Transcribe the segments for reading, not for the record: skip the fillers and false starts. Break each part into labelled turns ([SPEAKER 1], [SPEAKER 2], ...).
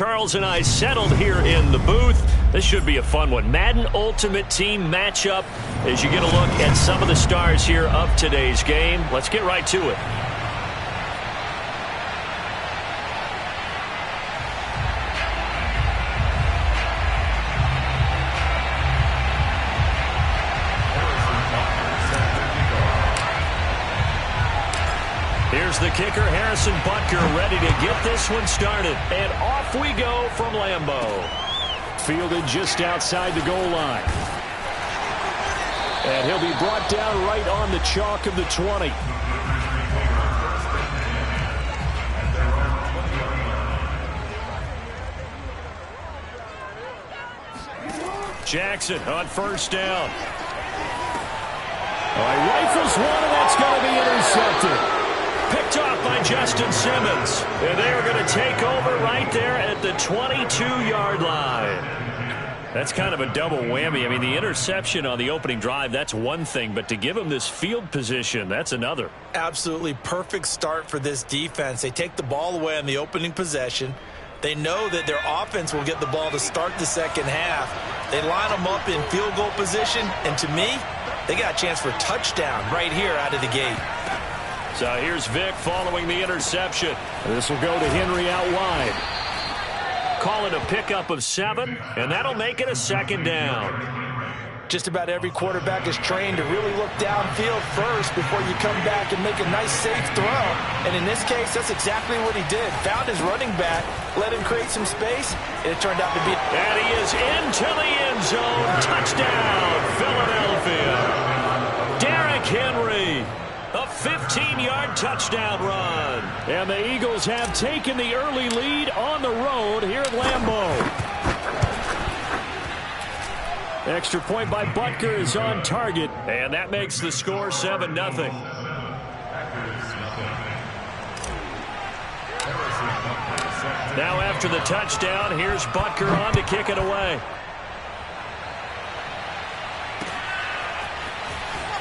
[SPEAKER 1] Charles and I settled here in the booth. This should be a fun one. Madden Ultimate Team matchup as you get a look at some of the stars here of today's game. Let's get right to it. Here's the kicker, Harrison Butker, ready to get this one started. And off we go from Lambeau.
[SPEAKER 2] Fielded just outside the goal line. And he'll be brought down right on the chalk of the 20.
[SPEAKER 1] Jackson on first down.
[SPEAKER 2] All right, rifles one, and that's going to be intercepted.
[SPEAKER 1] Picked off by Justin Simmons. And they are going to take over right there at the 22-yard line. That's kind of a double whammy. I mean, the interception on the opening drive, that's one thing. But to give him this field position, that's another.
[SPEAKER 3] Absolutely perfect start for this defense. They take the ball away on the opening possession. They know that their offense will get the ball to start the second half. They line them up in field goal position. And to me, they got a chance for a touchdown right here out of the gate.
[SPEAKER 1] So here's Vic following the interception.
[SPEAKER 2] This will go to Henry out wide.
[SPEAKER 1] Call it a pickup of 7, and that'll make it a second down.
[SPEAKER 3] Just about every quarterback is trained to really look downfield first before you come back and make a nice, safe throw. And in this case, that's exactly what he did. Found his running back, let him create some space, and it turned out to be...
[SPEAKER 1] And he is into the end zone. Touchdown, Philadelphia. Derrick Henry. A 15-yard touchdown run.
[SPEAKER 2] And the Eagles have taken the early lead on the road here at Lambeau. Extra point by Butker is on target.
[SPEAKER 1] And that makes the score 7-0. Now after the touchdown, here's Butker on to kick it away.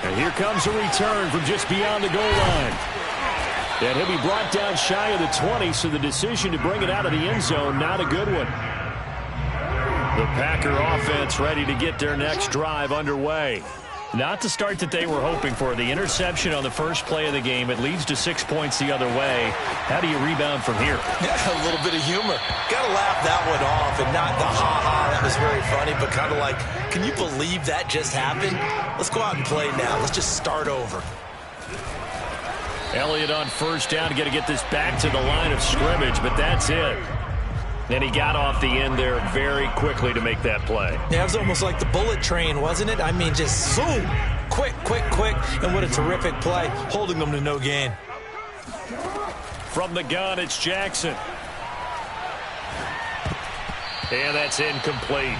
[SPEAKER 2] And here comes a return from just beyond the goal line. And he'll be brought down shy of the 20, so the decision to bring it out of the end zone, not a good one.
[SPEAKER 1] The Packer offense ready to get their next drive underway. Not the start that they were hoping for. The interception on the first play of the game. It leads to 6 points the other way. How do you rebound from here?
[SPEAKER 3] Yeah, a little bit of humor. Got to laugh that one off and not the ha-ha. That was very funny, but kind of like, can you believe that just happened? Let's go out and play now. Let's just start over.
[SPEAKER 1] Elliott on first down. Got to get this back to the line of scrimmage, but that's it. And he got off the end there very quickly to make that play.
[SPEAKER 3] Yeah, it was almost like the bullet train, wasn't it? I mean, just zoom. Quick, quick, quick. And what a terrific play, holding them to no gain.
[SPEAKER 1] From the gun, it's Jackson. And that's incomplete.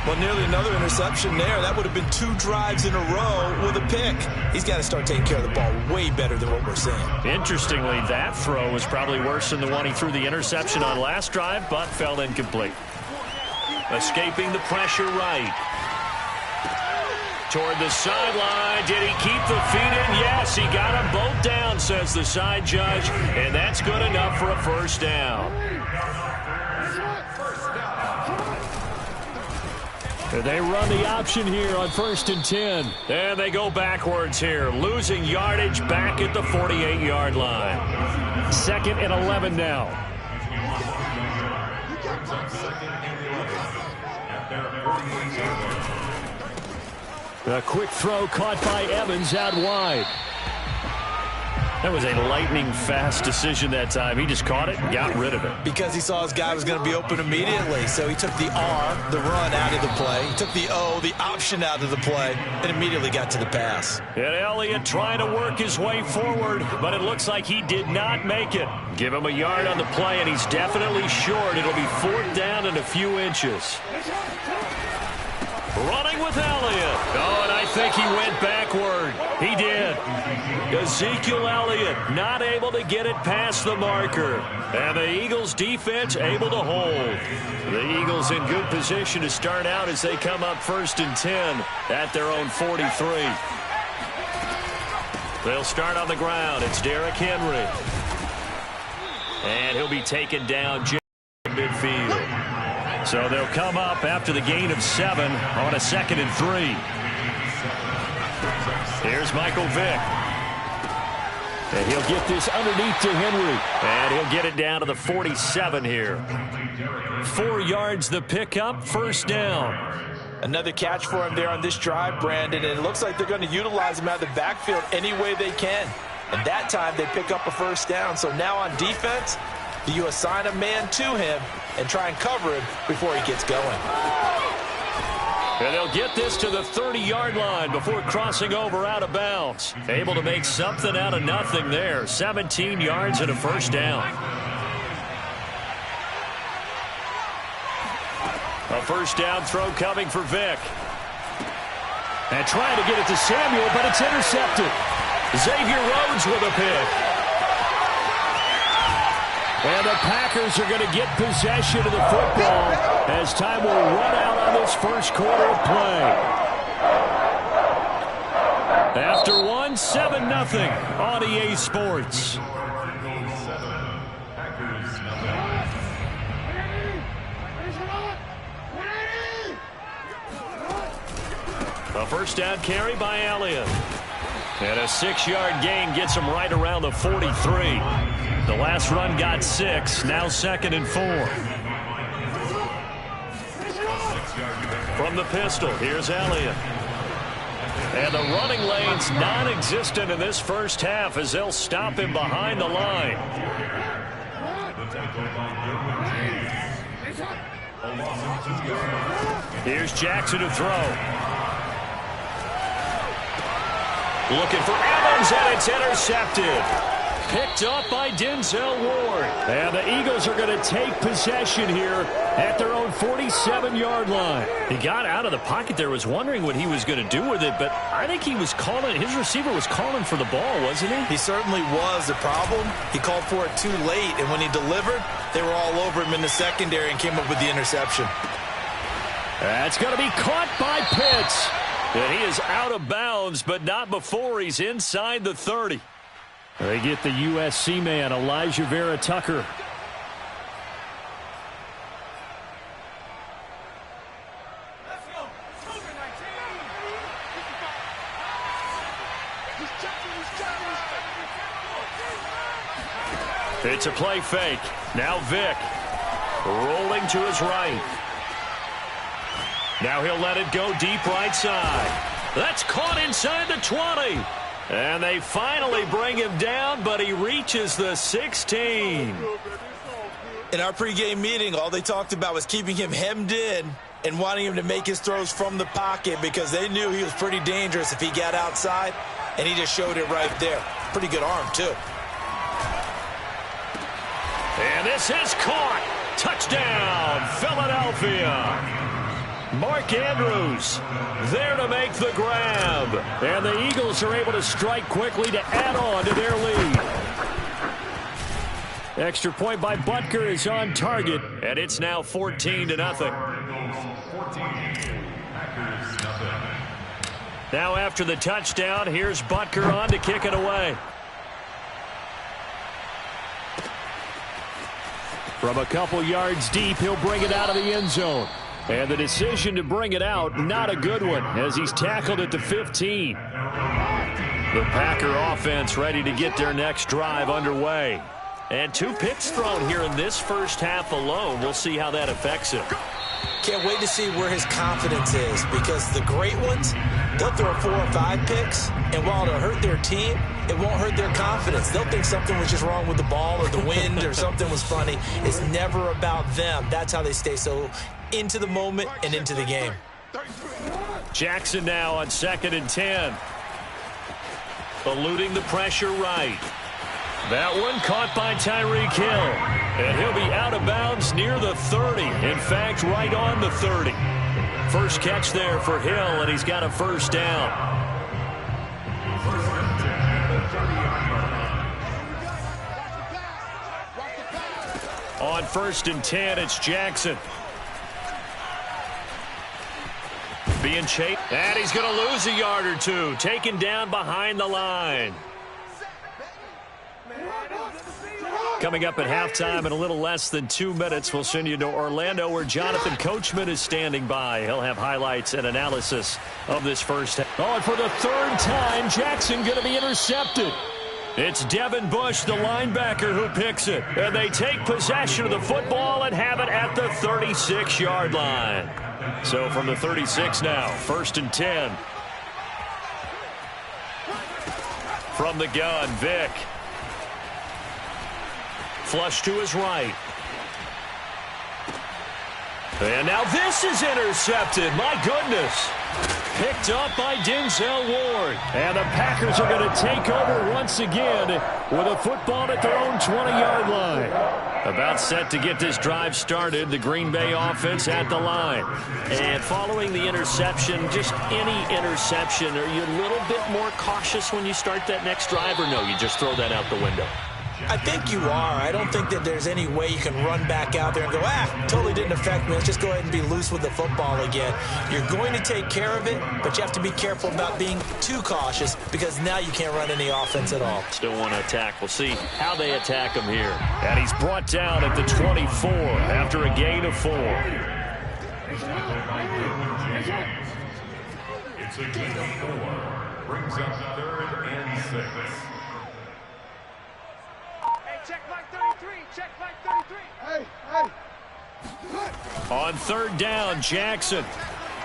[SPEAKER 3] Well, nearly another interception there. That would have been 2 drives in a row with a pick. He's got to start taking care of the ball way better than what we're seeing.
[SPEAKER 1] Interestingly, that throw was probably worse than the one he threw the interception on last drive, but fell incomplete. Escaping the pressure right. Toward the sideline. Did he keep the feet in? Yes, he got them both down, says the side judge. And that's good enough for a first down.
[SPEAKER 2] They run the option here on 1st and 10.
[SPEAKER 1] And they go backwards here, losing yardage back at the 48-yard line.
[SPEAKER 2] 2nd and 11 now. A quick throw caught by Evans out wide.
[SPEAKER 1] That was a lightning-fast decision that time. He just caught it and got rid of it.
[SPEAKER 3] Because he saw his guy was going to be open immediately. So he took the R, the run, out of the play. He took the O, the option, out of the play, and immediately got to the pass.
[SPEAKER 1] And Elliott trying to work his way forward, but it looks like he did not make it. Give him a yard on the play, and he's definitely short. It'll be 4th down and a few inches. Running with Elliott. Oh, and I think he went backward. He did. Ezekiel Elliott not able to get it past the marker. And the Eagles defense able to hold. The Eagles in good position to start out as they come up 1st and 10 at their own 43. They'll start on the ground. It's Derrick Henry. And he'll be taken down midfield. field. So they'll come up after the gain of 7 on a 2nd and 3. Here's Michael Vick. And he'll get this underneath to Henry. And he'll get it down to the 47 here. 4 yards the pickup, first down.
[SPEAKER 3] Another catch for him there on this drive, Brandon, and it looks like they're going to utilize him out of the backfield any way they can. And that time they pick up a first down. So now on defense, do you assign a man to him and try and cover him before he gets going?
[SPEAKER 1] And they'll get this to the 30-yard line before crossing over out of bounds. Able to make something out of nothing there. 17 yards and a first down. A first down throw coming for Vick. And trying to get it to Samuel, but it's intercepted. Xavier Rhodes with a pick. And the Packers are going to get possession of the football as time will run out on this first quarter of play. After 1, 7-0 on EA Sports. A first down carry by Elliott. And a 6-yard gain gets him right around the 43. The last run got 6, now 2nd and 4. From the pistol, here's Elliott. And the running lane's non-existent in this first half as they'll stop him behind the line. Here's Jackson to throw. Looking for Evans, and it's intercepted. Picked up by Denzel Ward. And the Eagles are going to take possession here at their own 47-yard line. He got out of the pocket there, was wondering what he was going to do with it, but I think he was calling, his receiver was calling for the ball, wasn't he?
[SPEAKER 3] He certainly was. The problem, he called for it too late, and when he delivered, they were all over him in the secondary and came up with the interception.
[SPEAKER 1] That's going to be caught by Pitts. And he is out of bounds, but not before he's inside the 30. They get the USC man, Elijah Vera Tucker. It's a play fake. Now Vick rolling to his right. Now he'll let it go deep right side. That's caught inside the 20. And they finally bring him down, but he reaches the 16.
[SPEAKER 3] In our pregame meeting, all they talked about was keeping him hemmed in and wanting him to make his throws from the pocket because they knew he was pretty dangerous if he got outside, and he just showed it right there. Pretty good arm, too.
[SPEAKER 1] And this is caught. Touchdown, Philadelphia. Mark Andrews there to make the grab. And the Eagles are able to strike quickly to add on to their lead. Extra point by Butker is on target, and it's now 14-0. Now after the touchdown, here's Butker on to kick it away. From a couple yards deep, he'll bring it out of the end zone. And the decision to bring it out, not a good one, as he's tackled at the 15. The Packer offense ready to get their next drive underway. And 2 picks thrown here in this first half alone. We'll see how that affects him.
[SPEAKER 3] Can't wait to see where his confidence is, because the great ones, they'll throw 4 or 5 picks, and while it'll hurt their team, it won't hurt their confidence. They'll think something was just wrong with the ball or the wind or something was funny. It's never about them. That's how they stay so into the moment and into the game.
[SPEAKER 1] Jackson now on 2nd and 10. Eluding the pressure right. That one caught by Tyreek Hill. And he'll be out of bounds near the 30. In fact, right on the 30. First catch there for Hill, and he's got a first down. On 1st and 10, it's Jackson. Being chased, and he's going to lose a yard or 2. Taken down behind the line.
[SPEAKER 2] Coming up at halftime in a little less than 2 minutes, we'll send you to Orlando where Jonathan Coachman is standing by. He'll have highlights and analysis of this first half. Oh, and for the third time, Jackson going to be intercepted. It's Devin Bush, the linebacker, who picks it. And they take possession of the football and have it at the 36-yard line. So from the 36 now, 1st and 10. From the gun, Vick. Flush to his right. And now this is intercepted. My goodness. Picked up by Denzel Ward. And the Packers are going to take over once again with a football at their own 20-yard line. About set to get this drive started, the Green Bay offense at the line. And following the interception, just any interception, are you a little bit more cautious when you start that next drive, or no, you just throw that out the window?
[SPEAKER 3] I think you are. I don't think that there's any way you can run back out there and go, totally didn't affect me. Let's just go ahead and be loose with the football again. You're going to take care of it, but you have to be careful about being too cautious because now you can't run any offense at all.
[SPEAKER 2] Still want to attack. We'll see how they attack him here. And he's brought down at the 24 after a gain of 4.
[SPEAKER 4] It's a gain of 4. Brings up 3rd and 6.
[SPEAKER 5] Check like 33. Check like 33. Hey.
[SPEAKER 2] On 3rd down, Jackson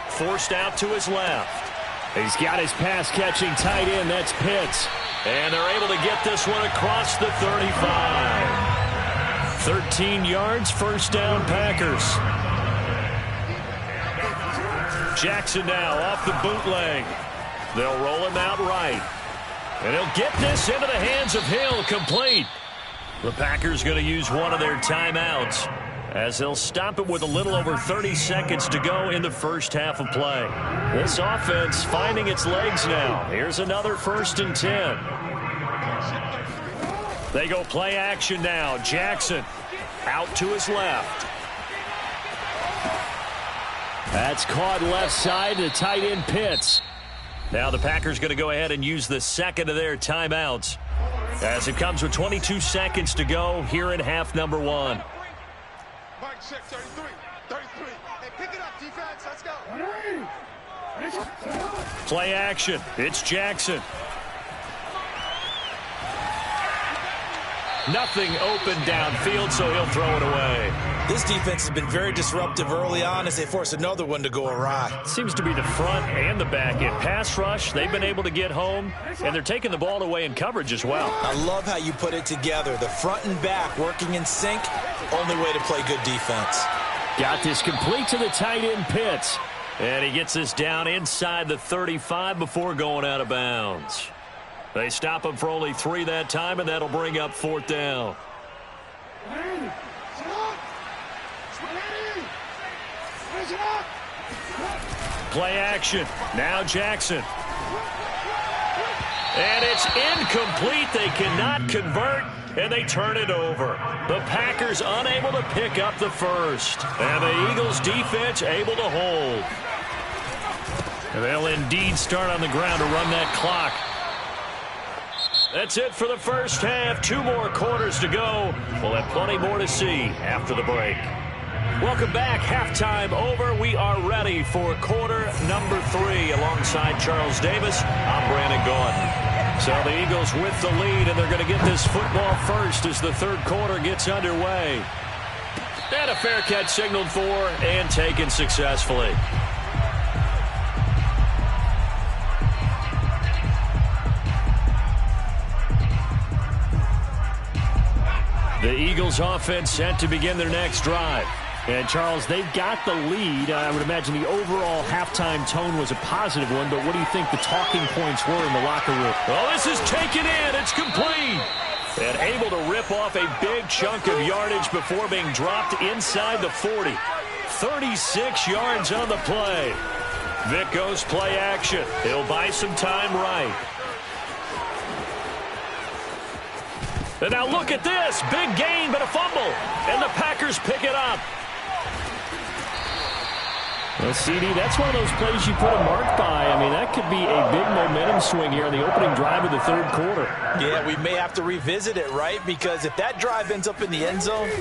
[SPEAKER 2] forced out to his left. He's got his pass-catching tight end. That's Pitts. And they're able to get this one across the 35. 13 yards, 1st down, Packers. Jackson now off the bootleg. They'll roll him out right. And he'll get this into the hands of Hill, complete. The Packers going to use one of their timeouts as they'll stop it with a little over 30 seconds to go in the first half of play. This offense finding its legs now. Here's another 1st and 10. They go play action now. Jackson out to his left. That's caught left side to tight end Pitts. Now the Packers going to go ahead and use the second of their timeouts as it comes with 22 seconds to go here in half number 1.
[SPEAKER 5] Mike, check 33. 33. Hey, pick it up, defense. Let's go.
[SPEAKER 2] Play action. It's Jackson. Nothing open downfield, so he'll throw it away.
[SPEAKER 3] This defense has been very disruptive early on as they force another one to go awry.
[SPEAKER 2] Seems to be the front and the back end. Pass rush, they've been able to get home, and they're taking the ball away in coverage as well.
[SPEAKER 3] I love how you put it together. The front and back working in sync, only way to play good defense.
[SPEAKER 2] Got this complete to the tight end Pitts. And he gets this down inside the 35 before going out of bounds. They stop him for only 3 that time, and that'll bring up 4th down. Play action. Now Jackson. And it's incomplete. They cannot convert, and they turn it over. The Packers unable to pick up the first. And the Eagles defense able to hold. And they'll indeed start on the ground to run that clock. That's it for the first half. 2 more quarters to go. We'll have plenty more to see after the break. Welcome back. Halftime over. We are ready for quarter number 3 alongside Charles Davis. I'm Brandon Gordon. So the Eagles with the lead, and they're going to get this football first as the 3rd quarter gets underway. And a fair catch signaled for and taken successfully. The Eagles offense set to begin their next drive. And, Charles, they've got the lead. I would imagine the overall halftime tone was a positive one, but what do you think the talking points were in the locker room? Oh, this is taken in. It's complete. And able to rip off a big chunk of yardage before being dropped inside the 40. 36 yards on the play. Vick goes play action. He'll buy some time right. And now look at this. Big gain, but a fumble. And the Packers pick it up. Well, CD, that's one of those plays you put a mark by. I mean, that could be a big momentum swing here on the opening drive of the third quarter.
[SPEAKER 3] Yeah, we may have to revisit it, right? Because if that drive ends up in the end zone,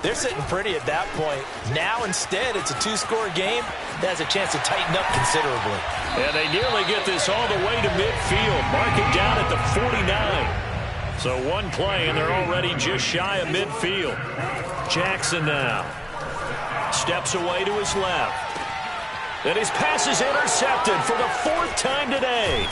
[SPEAKER 3] they're sitting pretty at that point. Now, instead, it's a two-score game that has a chance to tighten up considerably.
[SPEAKER 1] And they nearly get this all the way to midfield. Mark it down at the 49. So one play, and they're already just shy of midfield. Jackson now steps away to his left. And his pass is intercepted for the fourth time today.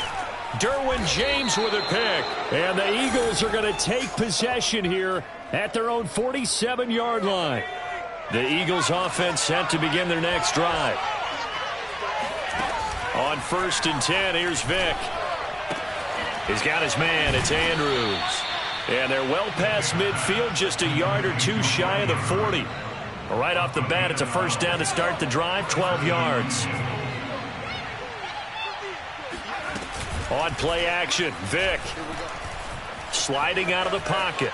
[SPEAKER 1] Derwin James with a pick.
[SPEAKER 2] And the Eagles are going to take possession here at their own 47-yard line.
[SPEAKER 1] The Eagles offense set to begin their next drive. On 1st and 10, here's Vick. He's got his man. It's Andrews. And they're well past midfield, just a yard or two shy of the 40. Right off the bat, it's a first down to start the drive, 12 yards. On play action, Vick sliding out of the pocket.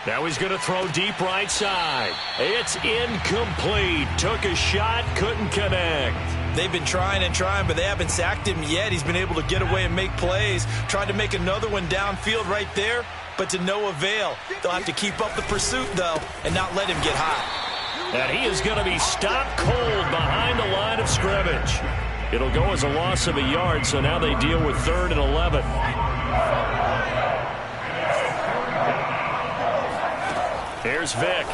[SPEAKER 1] Now he's going to throw deep right side. It's incomplete. Took a shot, couldn't connect.
[SPEAKER 3] They've been trying and trying, but they haven't sacked him yet. He's been able to get away and make plays. Tried to make another one downfield right there, but to no avail. They'll have to keep up the pursuit, though, and not let him get hot.
[SPEAKER 1] And he is going to be stopped cold behind the line of scrimmage. It'll go as a loss of a yard, so now they deal with 3rd and 11. Here's Vick.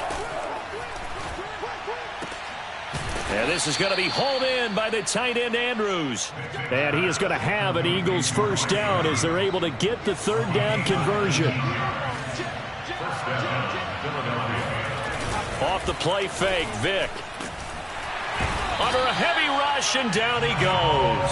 [SPEAKER 1] And this is going to be hauled in by the tight end Andrews.
[SPEAKER 2] And he is going to have an Eagles first down as they're able to get the third down conversion.
[SPEAKER 1] Off the play fake, Vick. Under a heavy rush, and down he goes.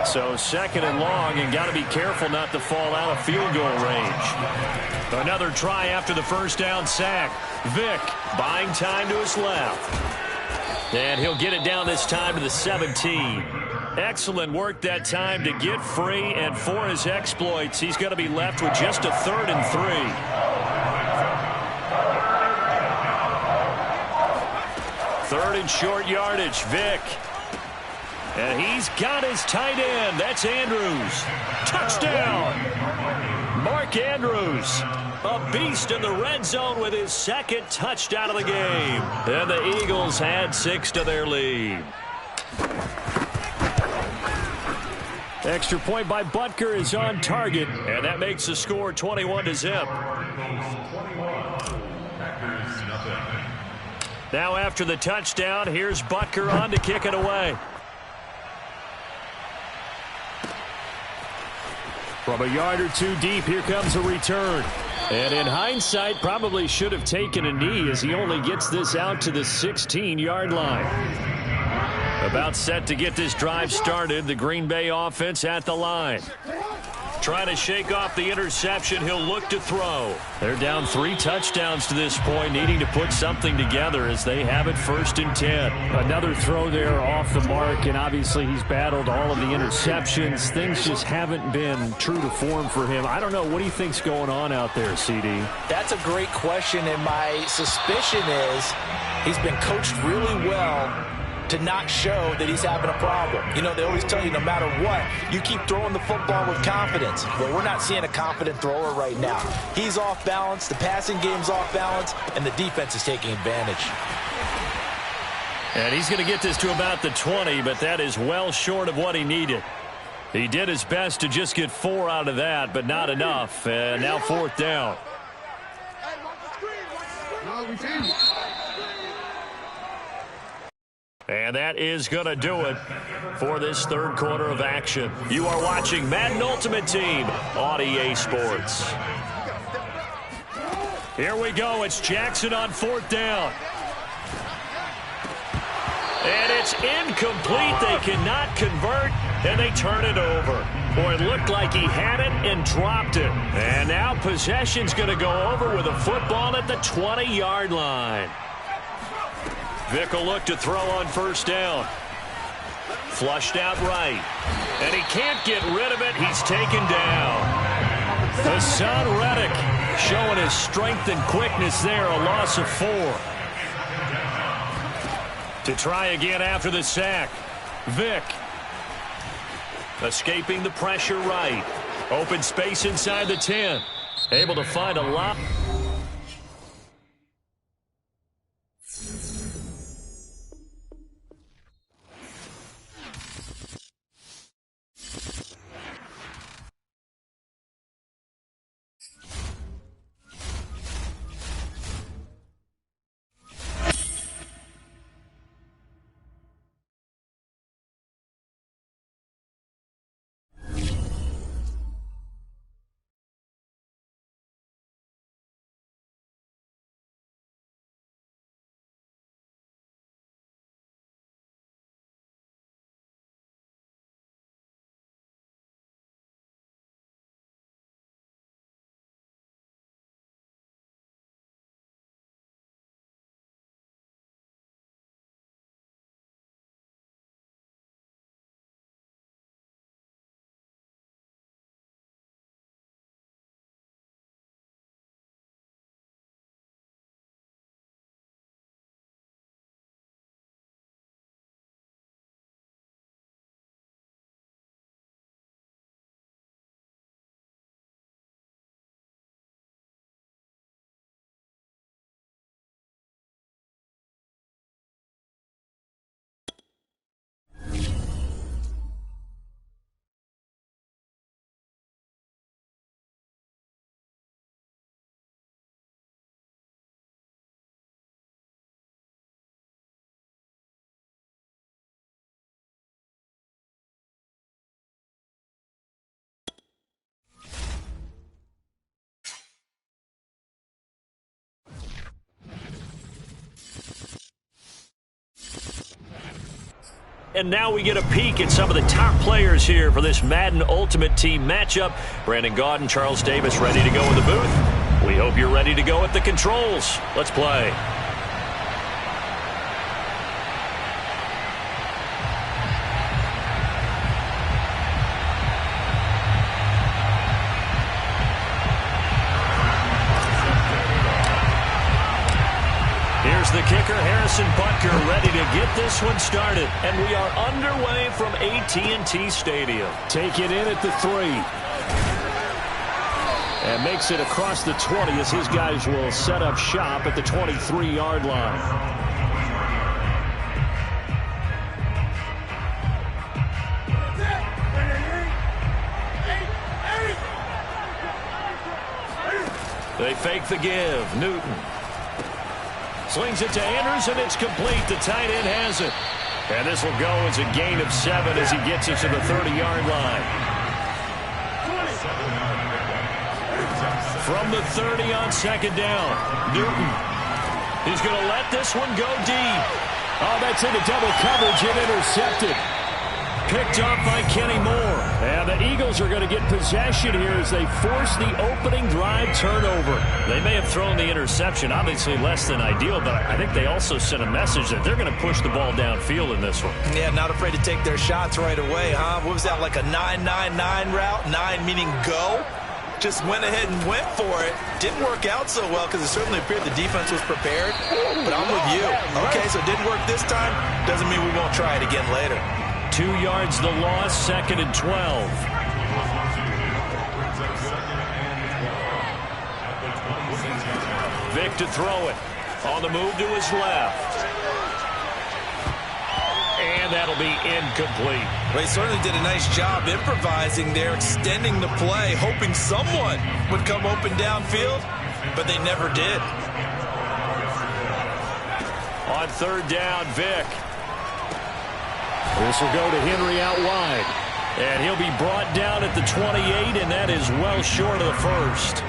[SPEAKER 1] So 2nd and long, and got to be careful not to fall out of field goal range. Another try after the first down sack. Vick buying time to his left. And he'll get it down this time to the 17. Excellent work that time to get free, and for his exploits, he's going to be left with just a 3rd and 3. 3rd and short yardage, Vick. And he's got his tight end. That's Andrews. Touchdown! Mark Andrews, a beast in the red zone with his 2nd touchdown of the game. And the Eagles add 6 to their lead.
[SPEAKER 2] Extra point by Butker is on target.
[SPEAKER 1] And that makes the score 21-0. Now after the touchdown, here's Butker on to kick it away.
[SPEAKER 2] From a yard or two deep, here comes a return. And in hindsight, probably should have taken a knee as he only gets this out to the 16-yard line.
[SPEAKER 1] About set to get this drive started, the Green Bay offense at the line. Trying to shake off the interception, he'll look to throw.
[SPEAKER 2] They're down 3 touchdowns to this point, needing to put something together as they have it 1st and 10. Another throw there off the mark, and obviously he's battled all of the interceptions. Things just haven't been true to form for him. I don't know. What do you think's going on out there, CD?
[SPEAKER 3] That's a great question, and my suspicion is he's been coached really well to not show that he's having a problem. You know, they always tell you no matter what, you keep throwing the football with confidence. Well, we're not seeing a confident thrower right now. He's off balance, the passing game's off balance, and the defense is taking advantage.
[SPEAKER 1] And he's going to get this to about the 20, but that is well short of what he needed. He did his best to just get 4 out of that, but not enough. And now 4th down. And that is going to do it for this 3rd quarter of action. You are watching Madden Ultimate Team on EA Sports. Here we go. It's Jackson on 4th down. And it's incomplete. They cannot convert, and they turn it over. Boy, it looked like he had it and dropped it. And now possession's going to go over with a football at the 20-yard line. Vick will look to throw on 1st down. Flushed out right. And he can't get rid of it. He's taken down. Hassan Reddick showing his strength and quickness there. A loss of 4. To try again after the sack. Vick. Escaping the pressure right. Open space inside the 10. Able to find a lot. And now we get a peek at some of the top players here for this Madden Ultimate Team matchup. Brandon Gaudin, Charles Davis ready to go in the booth. We hope you're ready to go at the controls. Let's play. Here's the kicker, Harrison Butker, ready to get this one started. And we are underway from AT&T Stadium.
[SPEAKER 2] Take it in at the 3. And makes it across the 20 as his guys will set up shop at the 23-yard line.
[SPEAKER 1] They fake the give. Newton. Slings it to Andrews, and it's complete. The tight end has it. And this will go as a gain of 7 as he gets it to the 30-yard line. From the 30 on second down, Newton. He's going to let this one go deep.
[SPEAKER 2] Oh, that's into double coverage and intercepted.
[SPEAKER 1] Picked up by Kenny Moore.
[SPEAKER 2] And the Eagles are going to get possession here as they force the opening drive turnover.
[SPEAKER 1] They may have thrown the interception, obviously less than ideal, but I think they also sent a message that they're going to push the ball downfield in this one.
[SPEAKER 3] Yeah, not afraid to take their shots right away, huh? What was that, like a 9-9-9 route? 9 meaning go? Just went ahead and went for it. Didn't work out so well because it certainly appeared the defense was prepared. But I'm with you. Okay, so it didn't work this time. Doesn't mean we won't try it again later.
[SPEAKER 1] 2 yards the loss, 2nd and 12. Vick to throw it. On the move to his left. And that'll be incomplete.
[SPEAKER 3] Well, he certainly did a nice job improvising there, extending the play, hoping someone would come open downfield, but they never did.
[SPEAKER 1] On 3rd down, Vick.
[SPEAKER 2] This will go to Henry out wide.
[SPEAKER 1] And he'll be brought down at the 28, and that is well short of the first.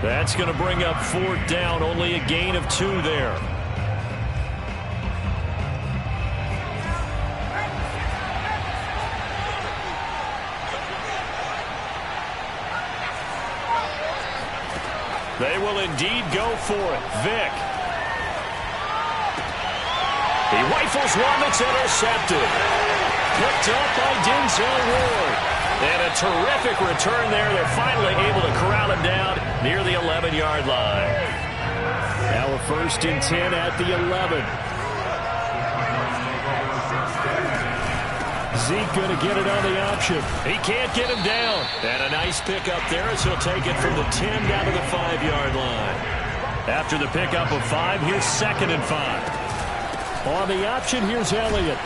[SPEAKER 1] That's going to bring up 4th down, only a gain of 2 there. They will indeed go for it. Vick. He rifles one that's intercepted. Picked up by Denzel Ward. And a terrific return there. They're finally able to corral him down near the 11-yard line.
[SPEAKER 2] Now a 1st and 10 at the 11. Zeke going to get it on the option.
[SPEAKER 1] He can't get him down. And a nice pickup there as he'll take it from the 10 down to the 5-yard line. After the pickup of 5, here's 2nd and 5.
[SPEAKER 2] On the option, here's Elliott.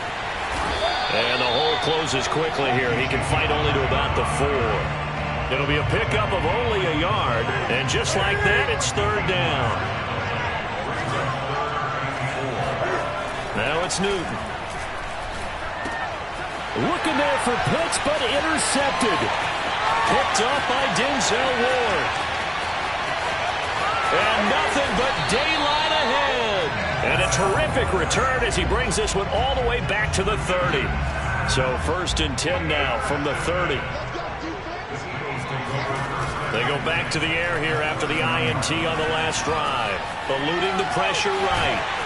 [SPEAKER 1] And the hole closes quickly here. He can fight only to about the 4. It'll be a pickup of only a yard. And just like that, it's 3rd down. Now it's Newton.
[SPEAKER 2] Looking there for Pitts, but intercepted.
[SPEAKER 1] Picked off by Denzel Ward. And nothing but daylight ahead. And a terrific return as he brings this one all the way back to the 30. So 1st and 10 now from the 30. They go back to the air here after the INT on the last drive. Eluding the pressure right.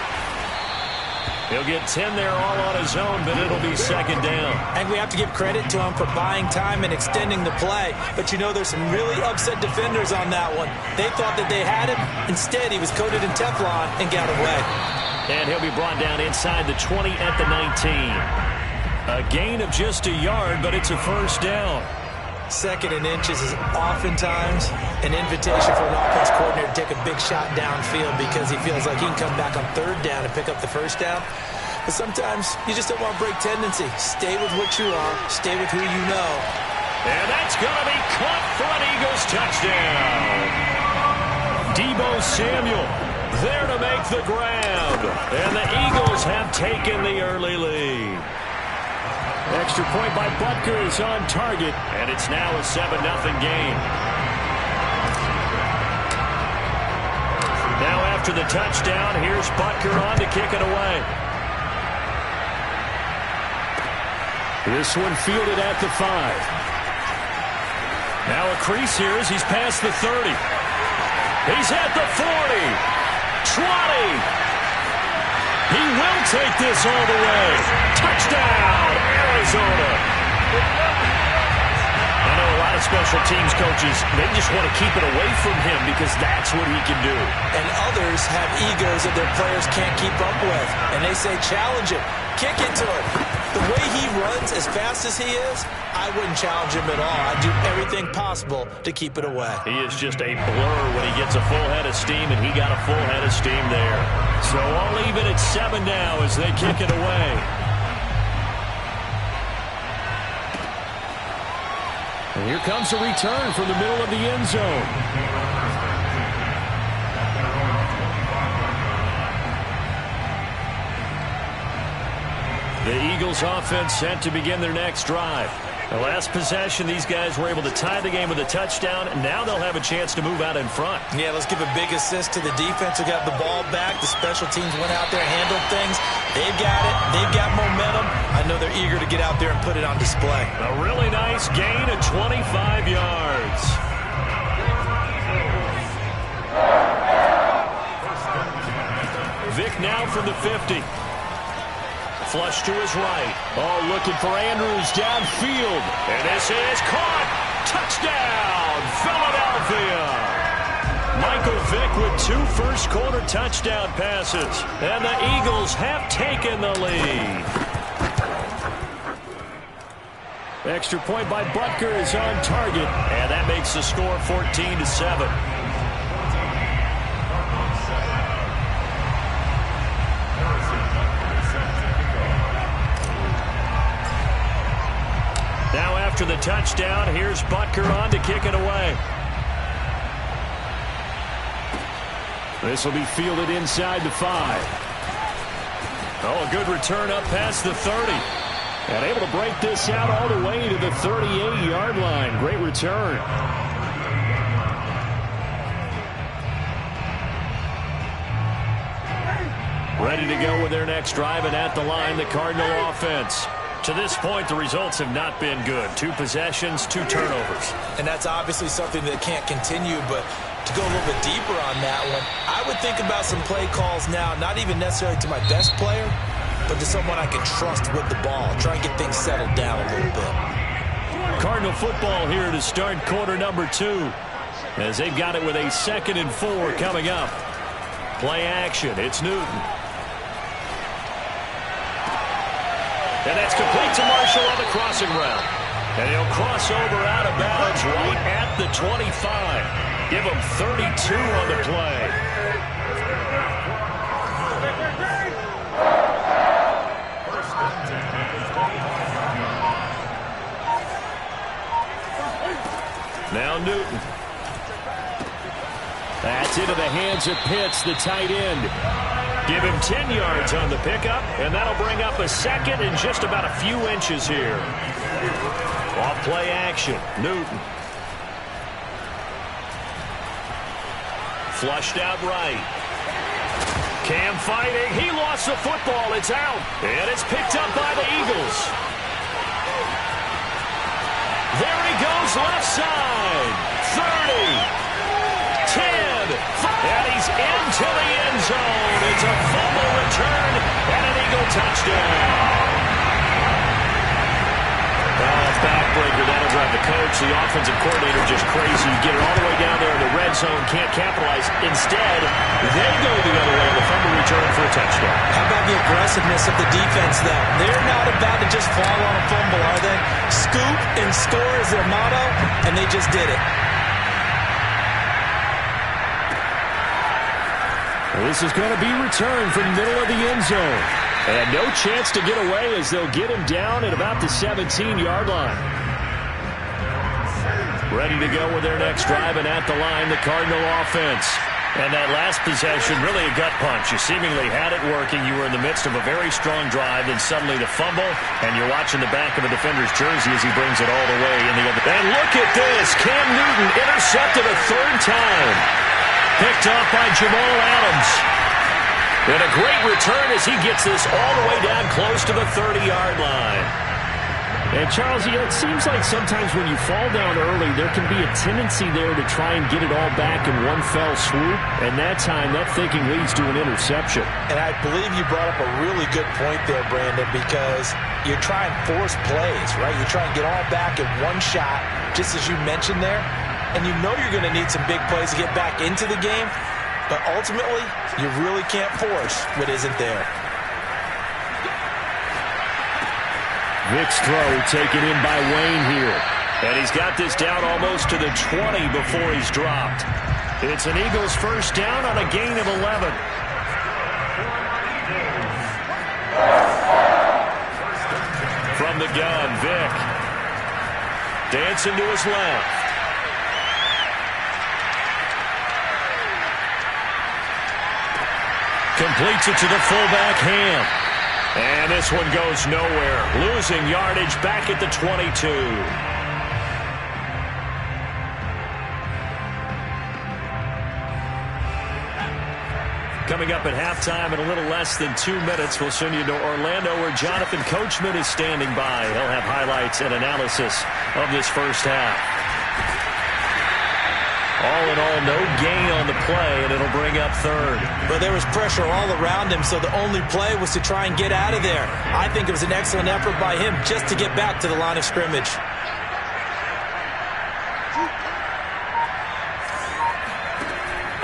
[SPEAKER 1] He'll get 10 there all on his own, but it'll be 2nd down.
[SPEAKER 3] And we have to give credit to him for buying time and extending the play. But you know, there's some really upset defenders on that one. They thought that they had him. Instead, he was coated in Teflon and got away.
[SPEAKER 1] And he'll be brought down inside the 20 at the 19. A gain of just a yard, but it's a 1st down.
[SPEAKER 3] 2nd and inches is oftentimes an invitation for an offense coordinator to take a big shot downfield because he feels like he can come back on 3rd down and pick up the 1st down. But sometimes you just don't want to break tendency. Stay with what you are. Stay with who you know.
[SPEAKER 1] And that's going to be caught for an Eagles touchdown. Deebo Samuel there to make the grab. And the Eagles have taken the early lead.
[SPEAKER 2] Extra point by Butker is on target.
[SPEAKER 1] And it's now a 7-0 game. Now after the touchdown, here's Butker on to kick it away.
[SPEAKER 2] This one fielded at the 5.
[SPEAKER 1] Now a crease here as he's past the 30. He's at the 40. 20. He will take this all the way. Touchdown, Arizona. I know a lot of special teams coaches, they just want to keep it away from him because that's what he can do.
[SPEAKER 3] And others have egos that their players can't keep up with. And they say, challenge him. Kick it to him. The way he runs as fast as he is, I wouldn't challenge him at all. I'd do everything possible to keep it away.
[SPEAKER 1] He is just a blur when he gets a full head of steam, and he got a full head of steam there. So all even at 7 now as they kick it away.
[SPEAKER 2] And here comes a return from the middle of the end zone.
[SPEAKER 1] The Eagles offense set to begin their next drive. The last possession, these guys were able to tie the game with a touchdown, and now they'll have a chance to move out in front.
[SPEAKER 3] Yeah, let's give a big assist to the defense who got the ball back. The special teams went out there, handled things. They've got it. They've got momentum. I know they're eager to get out there and put it on display.
[SPEAKER 1] A really nice gain of 25 yards. Vic now from the 50. Flush to his right.
[SPEAKER 2] Oh, looking for Andrews downfield.
[SPEAKER 1] And this is caught. Touchdown, Philadelphia. Michael Vick with 2 first-quarter touchdown passes. And the Eagles have taken the lead.
[SPEAKER 2] Extra point by Butker is on target.
[SPEAKER 1] And that makes the score 14-7. Now after the touchdown, here's Butker on to kick it away.
[SPEAKER 2] This will be fielded inside the 5.
[SPEAKER 1] Oh, a good return up past the 30.
[SPEAKER 2] And able to break this out all the way to the 38-yard line. Great return.
[SPEAKER 1] Ready to go with their next drive, and at the line, the Cardinal offense. To this point, the results have not been good. 2 possessions, 2 turnovers.
[SPEAKER 3] And that's obviously something that can't continue, but to go a little bit deeper on that one, I would think about some play calls now, not even necessarily to my best player, but to someone I can trust with the ball. Try and get things settled down a little bit.
[SPEAKER 1] Cardinal football here to start quarter number 2, as they've got it with a 2nd and 4 coming up. Play action, it's Newton. And that's complete to Marshall on the crossing route. And he'll cross over out of bounds right at the 25. Give him 32 on the play. Now Newton. That's into the hands of Pitts, the tight end. Give him 10 yards on the pickup, and that'll bring up a second and just about a few inches here. Off play action, Newton. Flushed out right. Cam fighting. He lost the football. It's out. And it's picked up by the Eagles. There he goes left side. 30. 10. And he's into the end zone. It's a fumble return and an Eagle touchdown. Backbreaker, that'll drive the coach, the offensive coordinator, just crazy. You get it all the way down there in the red zone, can't capitalize. Instead, they go the other way on the fumble return for a touchdown.
[SPEAKER 3] How about the aggressiveness of the defense, though? They're not about to just fall on a fumble, are they? Scoop and score is their motto, and they just did it.
[SPEAKER 1] This is going to be returned from the middle of the end zone. And no chance to get away as they'll get him down at about the 17-yard line. Ready to go with their next drive, and at the line, the Cardinal offense. And that last possession, really a gut punch. You seemingly had it working. You were in the midst of a very strong drive, then suddenly the fumble, and you're watching the back of a defender's jersey as he brings it all the way in the other. And look at this. Cam Newton intercepted a third time. Picked off by Jamal Adams. And a great return as he gets this all the way down close to the 30-yard line.
[SPEAKER 2] And, Charles, it seems like sometimes when you fall down early, there can be a tendency there to try and get it all back in one fell swoop. And that time, that thinking leads to an interception.
[SPEAKER 3] And I believe you brought up a really good point there, Brandon, because you're trying to force plays, right? You try and get all back in one shot, just as you mentioned there. And you know you're going to need some big plays to get back into the game. But ultimately, you really can't force what isn't there.
[SPEAKER 2] Vic's throw taken in by Wayne here.
[SPEAKER 1] And he's got this down almost to the 20 before he's dropped. It's an Eagles first down on a gain of 11. From the gun, Vic. Dancing to his left. Completes it to the fullback, Ham. And this one goes nowhere. Losing yardage back at the 22. Coming up at halftime in a little less than 2 minutes, we'll send you to Orlando where Jonathan Coachman is standing by. He'll have highlights and analysis of this first half. All in all, no gain on the play, and it'll bring up third.
[SPEAKER 3] But there was pressure all around him, so the only play was to try and get out of there. I think it was an excellent effort by him just to get back to the line of scrimmage.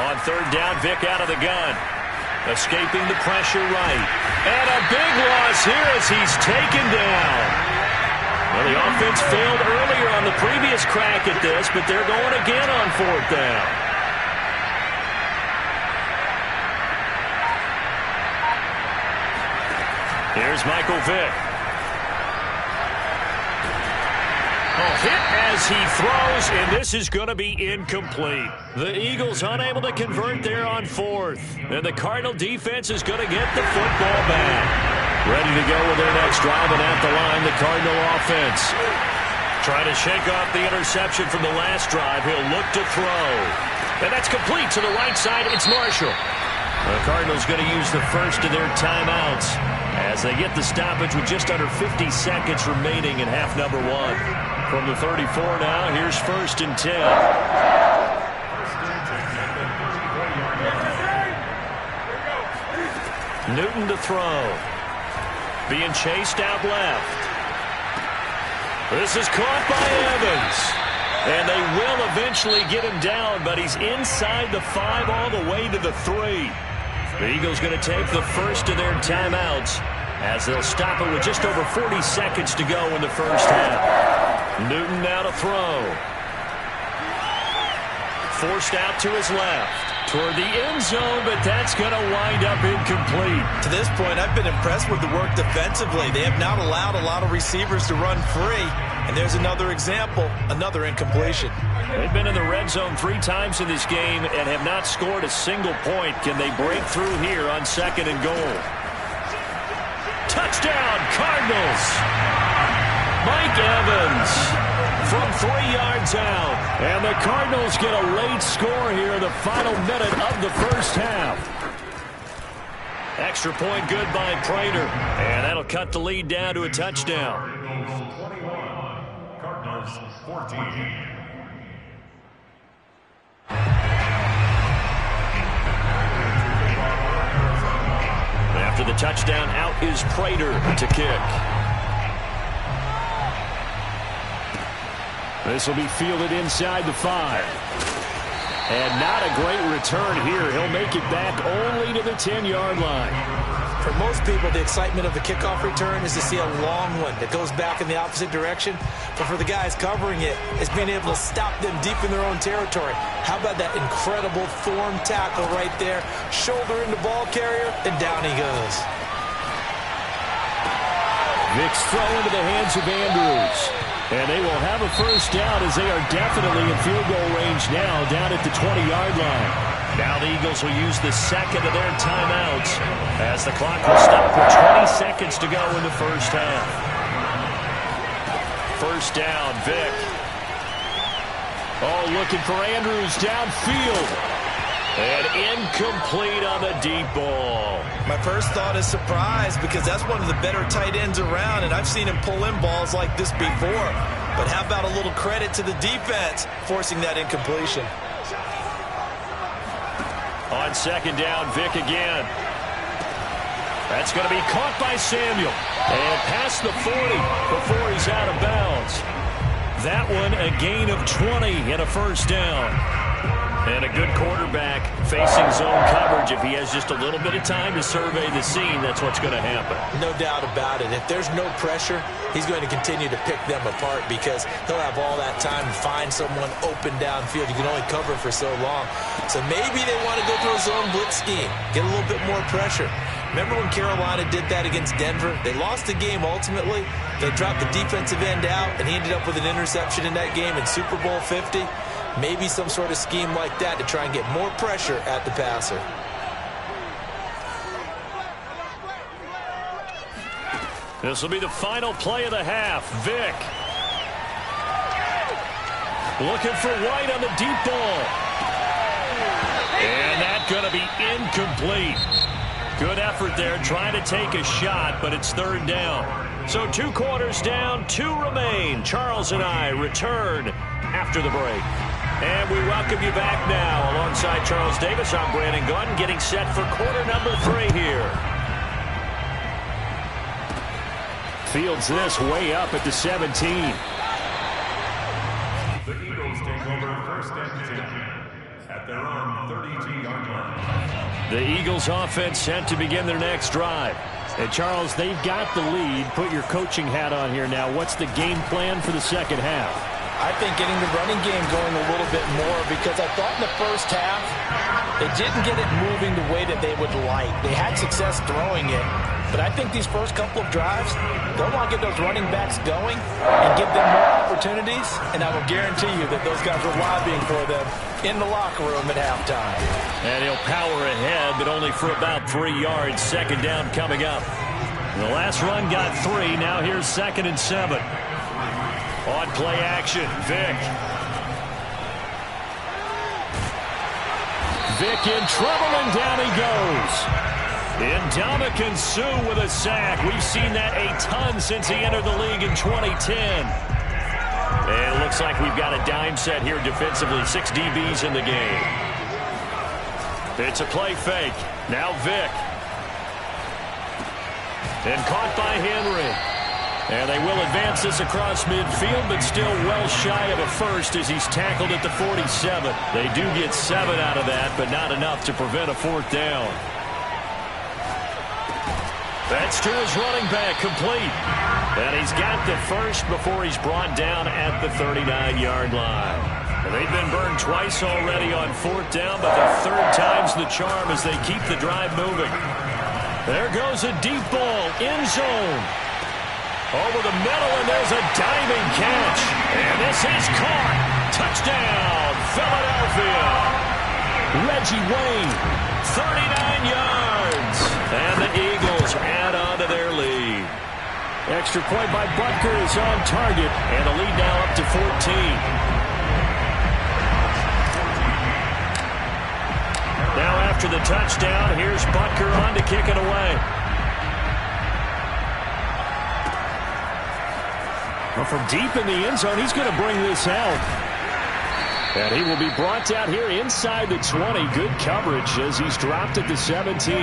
[SPEAKER 1] On third down, Vic out of the gun. Escaping the pressure right. And a big loss here as he's taken down. Well, the offense failed earlier on the previous crack at this, but they're going again on fourth down. Here's Michael Vick. Hit as he throws, and this is going to be incomplete. The Eagles unable to convert there on fourth, and the Cardinal defense is going to get the football back. Ready to go with their next drive, and at the line, the Cardinal offense. Trying to shake off the interception from the last drive. He'll look to throw. And that's complete to the right side. It's Marshall. The Cardinals going to use the first of their timeouts as they get the stoppage with just under 50 seconds remaining in half number one. From the 34 now, here's first and 10. Newton to throw. Being chased out left. This is caught by Evans. And they will eventually get him down, but he's inside the 5 all the way to the 3. The Eagles going to take the first of their timeouts as they'll stop it with just over 40 seconds to go in the first half. Newton now to throw. Forced out to his left. Toward the end zone, but that's going to wind up incomplete.
[SPEAKER 3] To this point, I've been impressed with the work defensively. They have not allowed a lot of receivers to run free. And there's another example, another incompletion.
[SPEAKER 1] They've been in the red zone 3 times in this game and have not scored a single point. Can they break through here on 2nd and goal? Touchdown, Cardinals! Mike Evans from 3 yards out. And the Cardinals get a late score here in the final minute of the first half. Extra point good by Prater. And that'll cut the lead down to a touchdown.
[SPEAKER 4] Cardinals 14.
[SPEAKER 1] After the touchdown, out is Prater to kick. This will be fielded inside the 5. And not a great return here. He'll make it back only to the 10-yard line.
[SPEAKER 3] For most people, the excitement of the kickoff return is to see a long one that goes back in the opposite direction. But for the guys covering it, it's being able to stop them deep in their own territory. How about that incredible form tackle right there? Shoulder into ball carrier, and down he goes.
[SPEAKER 1] Vick's throw into the hands of Andrews. And they will have a first down as they are definitely in field goal range now down at the 20-yard line. Now the Eagles will use the second of their timeouts as the clock will stop with 20 seconds to go in the first half. First down, Vick. Oh, looking for Andrews downfield. And incomplete on the deep ball.
[SPEAKER 3] My first thought is surprise because that's one of the better tight ends around, and I've seen him pull in balls like this before. But how about a little credit to the defense forcing that incompletion?
[SPEAKER 1] On 2nd down, Vick again. That's going to be caught by Samuel. And past the 40 before he's out of bounds. That one a gain of 20 and a first down. And a good quarterback facing zone coverage. If he has just a little bit of time to survey the scene, that's what's going to happen.
[SPEAKER 3] No doubt about it. If there's no pressure, he's going to continue to pick them apart because he'll have all that time to find someone open downfield. You can only cover for so long. So maybe they want to go through a zone blitz scheme, get a little bit more pressure. Remember when Carolina did that against Denver? They lost the game ultimately. They dropped the defensive end out, and he ended up with an interception in that game in Super Bowl 50. Maybe some sort of scheme like that to try and get more pressure at the passer.
[SPEAKER 1] This will be the final play of the half. Vick. Looking for White on the deep ball. And that's going to be incomplete. Good effort there trying to take a shot, but it's 3rd down. So 2 quarters down, 2 remain. Charles and I return after the break. And we welcome you back now. Alongside Charles Davis, I'm Brandon Gunn, getting set for quarter number 3 here. Fields this way up at the 17.
[SPEAKER 4] The Eagles take over 1st and 10 at their own 32-yard line.
[SPEAKER 1] The Eagles offense set to begin their next drive.
[SPEAKER 2] And Charles, they've got the lead. Put your coaching hat on here now. What's the game plan for the second half?
[SPEAKER 3] I think getting the running game going a little bit more because I thought in the first half they didn't get it moving the way that they would like. They had success throwing it, but I think these first couple of drives, they'll want to get those running backs going and give them more opportunities, and I will guarantee you that those guys are lobbying for them in the locker room at halftime.
[SPEAKER 1] And he'll power ahead, but only for about 3 yards. 2nd down coming up. The last run got 3. Now here's 2nd and 7. On play action, Vick. Vick in trouble, and down he goes. Ndamukong Suh with a sack. We've seen that a ton since he entered the league in 2010. And it looks like we've got a dime set here defensively. 6 DBs in the game. It's a play fake. Now Vick. And caught by Henry. And they will advance this across midfield, but still well shy of a first as he's tackled at the 47. They do get 7 out of that, but not enough to prevent a 4th down. That's to his running back, complete. And he's got the first before he's brought down at the 39-yard line. And they've been burned twice already on 4th down, but the third time's the charm as they keep the drive moving. There goes a deep ball, end zone. Over the middle, and there's a diving catch. And this is caught. Touchdown, Philadelphia. Reggie Wayne, 39 yards. And the Eagles add on to their lead. Extra point by Butker is on target, and the lead now up to 14. Now after the touchdown, here's Butker on to kick it away. Well, from deep in the end zone, he's going to bring this out. And he will be brought down here inside the 20. Good coverage as he's dropped at the 17.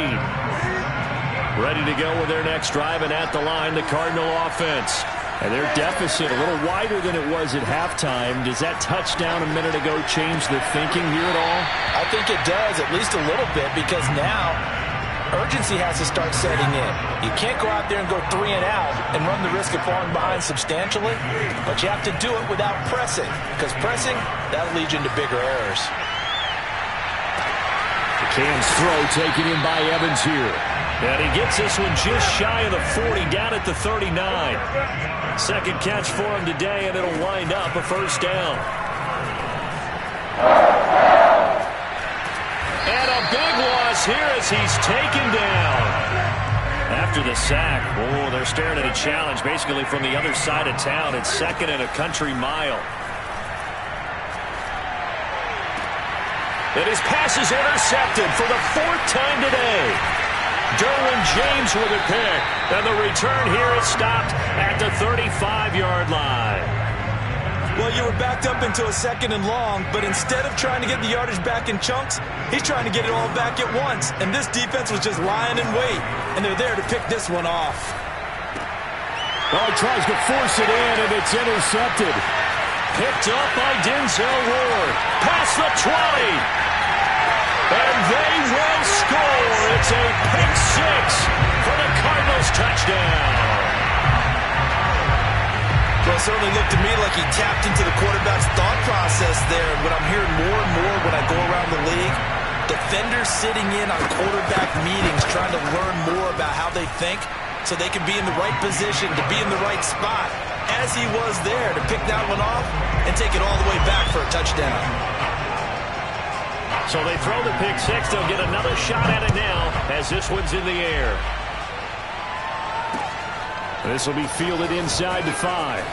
[SPEAKER 1] Ready to go with their next drive, and at the line, the Cardinal offense. And their deficit a little wider than it was at halftime. Does that touchdown a minute ago change the thinking here at all?
[SPEAKER 3] I think it does, at least a little bit, because now urgency has to start setting in. You can't go out there and go 3 and out and run the risk of falling behind substantially, but you have to do it without pressing, because pressing, that'll lead you into bigger errors.
[SPEAKER 1] The Cam's throw taken in by Evans here. And he gets this one just shy of the 40, down at the 39. Second catch for him today, and it'll wind up a first down. And a big loss here as he's taken down. After the sack, oh, they're staring at a challenge basically from the other side of town. It's 2nd and a country mile. And his pass is intercepted for the 4th time today. Derwin James with a pick. And the return here is stopped at the 35-yard line.
[SPEAKER 3] Well, you were backed up into a 2nd and long, but instead of trying to get the yardage back in chunks, he's trying to get it all back at once. And this defense was just lying in wait, and they're there to pick this one off.
[SPEAKER 1] Oh, he tries to force it in, and it's intercepted. Picked up by Denzel Ward. Past the 20. And they will score. It's a pick 6 for the Cardinals touchdown.
[SPEAKER 3] Well, it certainly looked to me like he tapped into the quarterback's thought process there. And what I'm hearing more and more when I go around the league, defenders sitting in on quarterback meetings trying to learn more about how they think so they can be in the right position to be in the right spot, as he was there to pick that one off and take it all the way back for a touchdown.
[SPEAKER 1] So they throw the pick 6. They'll get another shot at it now as this one's in the air. This will be fielded inside the 5.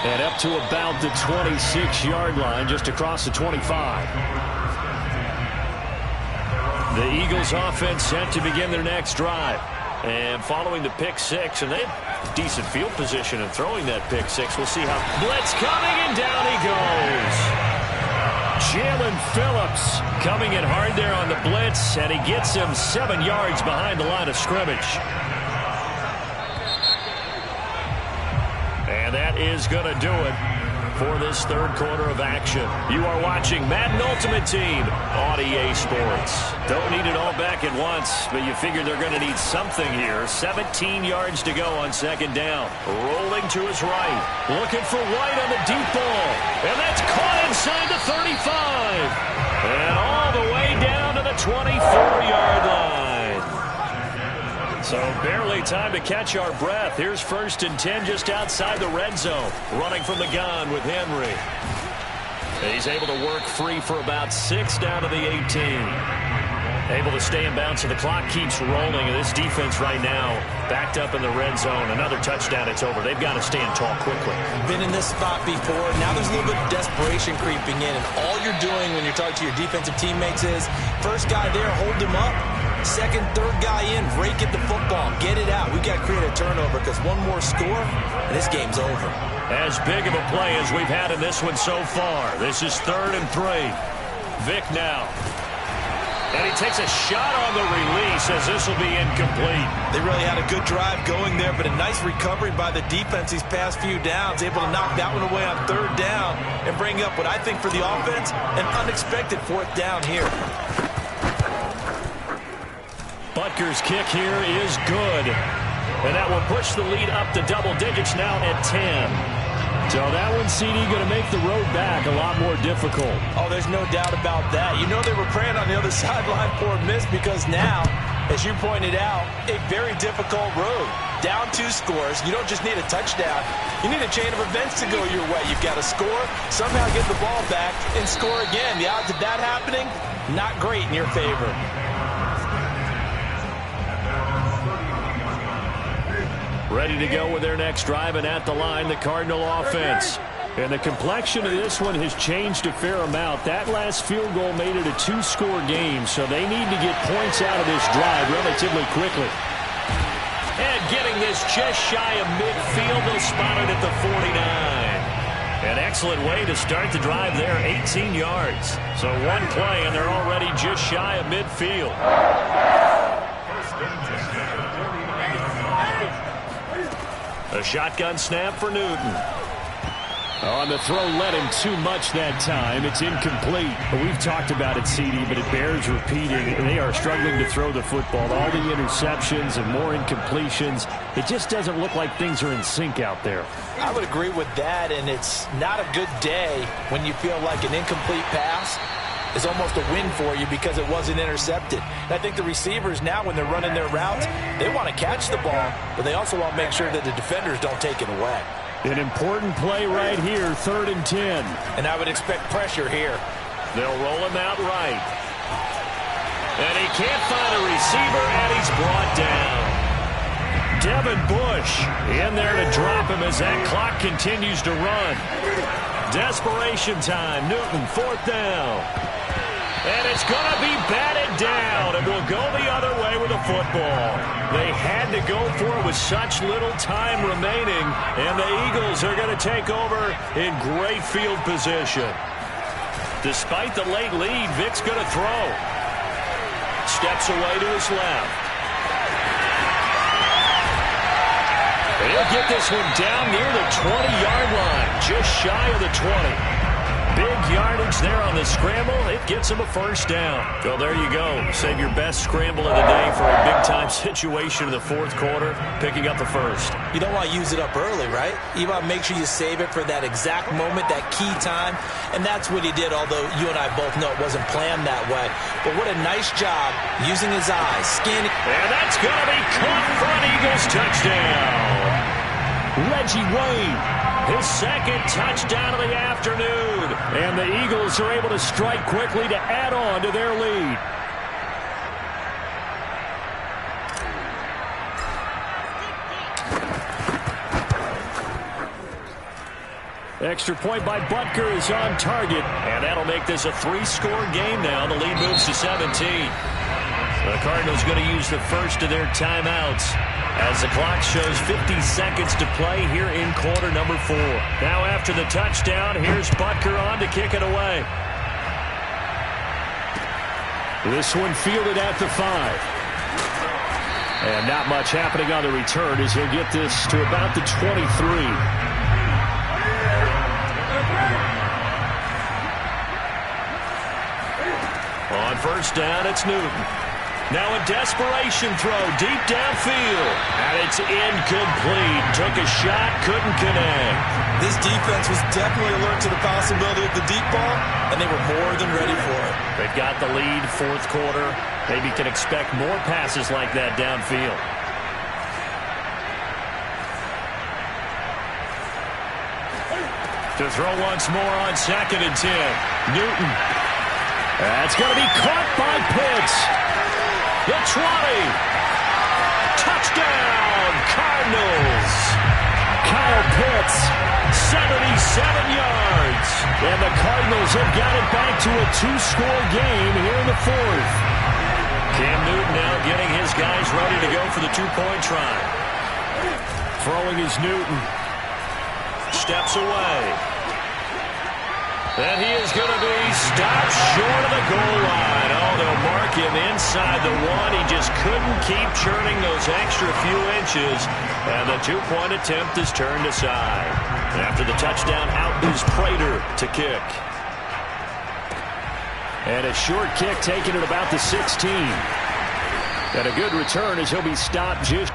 [SPEAKER 1] And up to about the 26-yard line, just across the 25. The Eagles offense set to begin their next drive. And following the pick 6, and they have decent field position in throwing that pick 6. We'll see how. Blitz coming, and down he goes. Jalen Phillips coming in hard there on the blitz, and he gets him 7 yards behind the line of scrimmage. And that is going to do it for this third quarter of action. You are watching Madden Ultimate Team on EA Sports. Don't need it all back at once, but you figure they're going to need something here. 17 yards to go on 2nd down. Rolling to his right. Looking for White on the deep ball. And that's caught inside the 35. And all the way down to the 24-yard line. So barely time to catch our breath. Here's 1st and 10 just outside the red zone. Running from the gun with Henry. And he's able to work free for about 6 down to the 18. Able to stay in bounds, so the clock keeps rolling. And this defense right now backed up in the red zone. Another touchdown, it's over. They've got to stand tall quickly.
[SPEAKER 3] Been in this spot before. Now there's a little bit of desperation creeping in. And all you're doing when you're talking to your defensive teammates is, first guy there, hold him up. Second, third guy in, rake at the football. Get it out. We've got to create a turnover because one more score, and this game's over.
[SPEAKER 1] As big of a play as we've had in this one so far. This is 3rd and 3. Vick now. And he takes a shot on the release as this will be incomplete.
[SPEAKER 3] They really had a good drive going there, but a nice recovery by the defense these past few downs. Able to knock that one away on 3rd down and bring up what I think for the offense, an unexpected 4th down here.
[SPEAKER 1] Butker's kick here is good. And that will push the lead up to double digits now at 10. So that one, CD, going to make the road back a lot more difficult.
[SPEAKER 3] Oh, there's no doubt about that. You know they were praying on the other sideline for a miss because now, as you pointed out, a very difficult road. Down 2 scores. You don't just need a touchdown. You need a chain of events to go your way. You've got to score, somehow get the ball back, and score again. The odds of that happening, not great in your favor.
[SPEAKER 1] Ready to go with their next drive, and at the line, the Cardinal offense. And the complexion of this one has changed a fair amount. That last field goal made it a 2-score game, so they need to get points out of this drive relatively quickly.
[SPEAKER 2] And getting this just shy of midfield, they'll spot it at the 49.
[SPEAKER 1] An excellent way to start the drive there, 18 yards. So one play, and they're already just shy of midfield. A shotgun snap for Newton.
[SPEAKER 2] On the throw, led him too much that time. It's incomplete. We've talked about it, CD, but it bears repeating. They are struggling to throw the football. All the interceptions and more incompletions. It just doesn't look like things are in sync out there.
[SPEAKER 3] I would agree with that, and it's not a good day when you feel like an incomplete pass is almost a win for you because it wasn't intercepted. And I think the receivers now, when they're running their routes, they want to catch the ball, but they also want to make sure that the defenders don't take it away.
[SPEAKER 2] An important play right here, 3rd and 10.
[SPEAKER 3] And I would expect pressure here.
[SPEAKER 1] They'll roll him out right. And he can't find a receiver, and he's brought down. Devin Bush in there to drop him as that clock continues to run. Desperation time. Newton, 4th down. And it's going to be batted down, and will go the other way with the football. They had to go for it with such little time remaining, and the Eagles are going to take over in great field position. Despite the late lead, Vic's going to throw. Steps away to his left. He'll get this one down near the 20-yard line, just shy of the 20. Big yardage there on the scramble. It gets him a 1st down. So there you go. Save your best scramble of the day for a big-time situation in the 4th quarter, picking up the 1st.
[SPEAKER 3] You don't want to use it up early, right? You want to make sure you save it for that exact moment, that key time. And that's what he did, although you and I both know it wasn't planned that way. But what a nice job using his eyes, scanning.
[SPEAKER 1] And that's going to be caught for an Eagles touchdown.
[SPEAKER 2] Reggie Wayne,
[SPEAKER 1] his 2nd touchdown of the afternoon.
[SPEAKER 2] And the Eagles are able to strike quickly to add on to their lead. Extra point by Butker is on target.
[SPEAKER 1] And that'll make this a 3-score game now. The lead moves to 17. The Cardinals going to use the first of their timeouts as the clock shows 50 seconds to play here in quarter number 4. Now after the touchdown, here's Butker on to kick it away.
[SPEAKER 2] This one fielded at the 5. And not much happening on the return as he'll get this to about the 23.
[SPEAKER 1] On 1st down, it's Newton. Now a desperation throw deep downfield. And it's incomplete. Took a shot, couldn't connect.
[SPEAKER 3] This defense was definitely alert to the possibility of the deep ball, and they were more than ready for it.
[SPEAKER 1] They've got the lead, 4th quarter. Maybe can expect more passes like that downfield. To throw once more on 2nd and 10. Newton. That's going to be caught by Pitts. The 20. Touchdown, Cardinals.
[SPEAKER 2] Kyle Pitts,
[SPEAKER 1] 77 yards.
[SPEAKER 2] And the Cardinals have got it back to a 2-score game here in the 4th.
[SPEAKER 1] Cam Newton now getting his guys ready to go for the 2-point try.
[SPEAKER 2] Throwing is Newton.
[SPEAKER 1] Steps away. And he is going to be stopped short of the goal line. Oh, they'll mark him inside the 1. He just couldn't keep churning those extra few inches. And the 2-point attempt is turned aside. After the touchdown, out is Prater to kick.
[SPEAKER 2] And a short kick taken at about the 16. And a good return as he'll be stopped just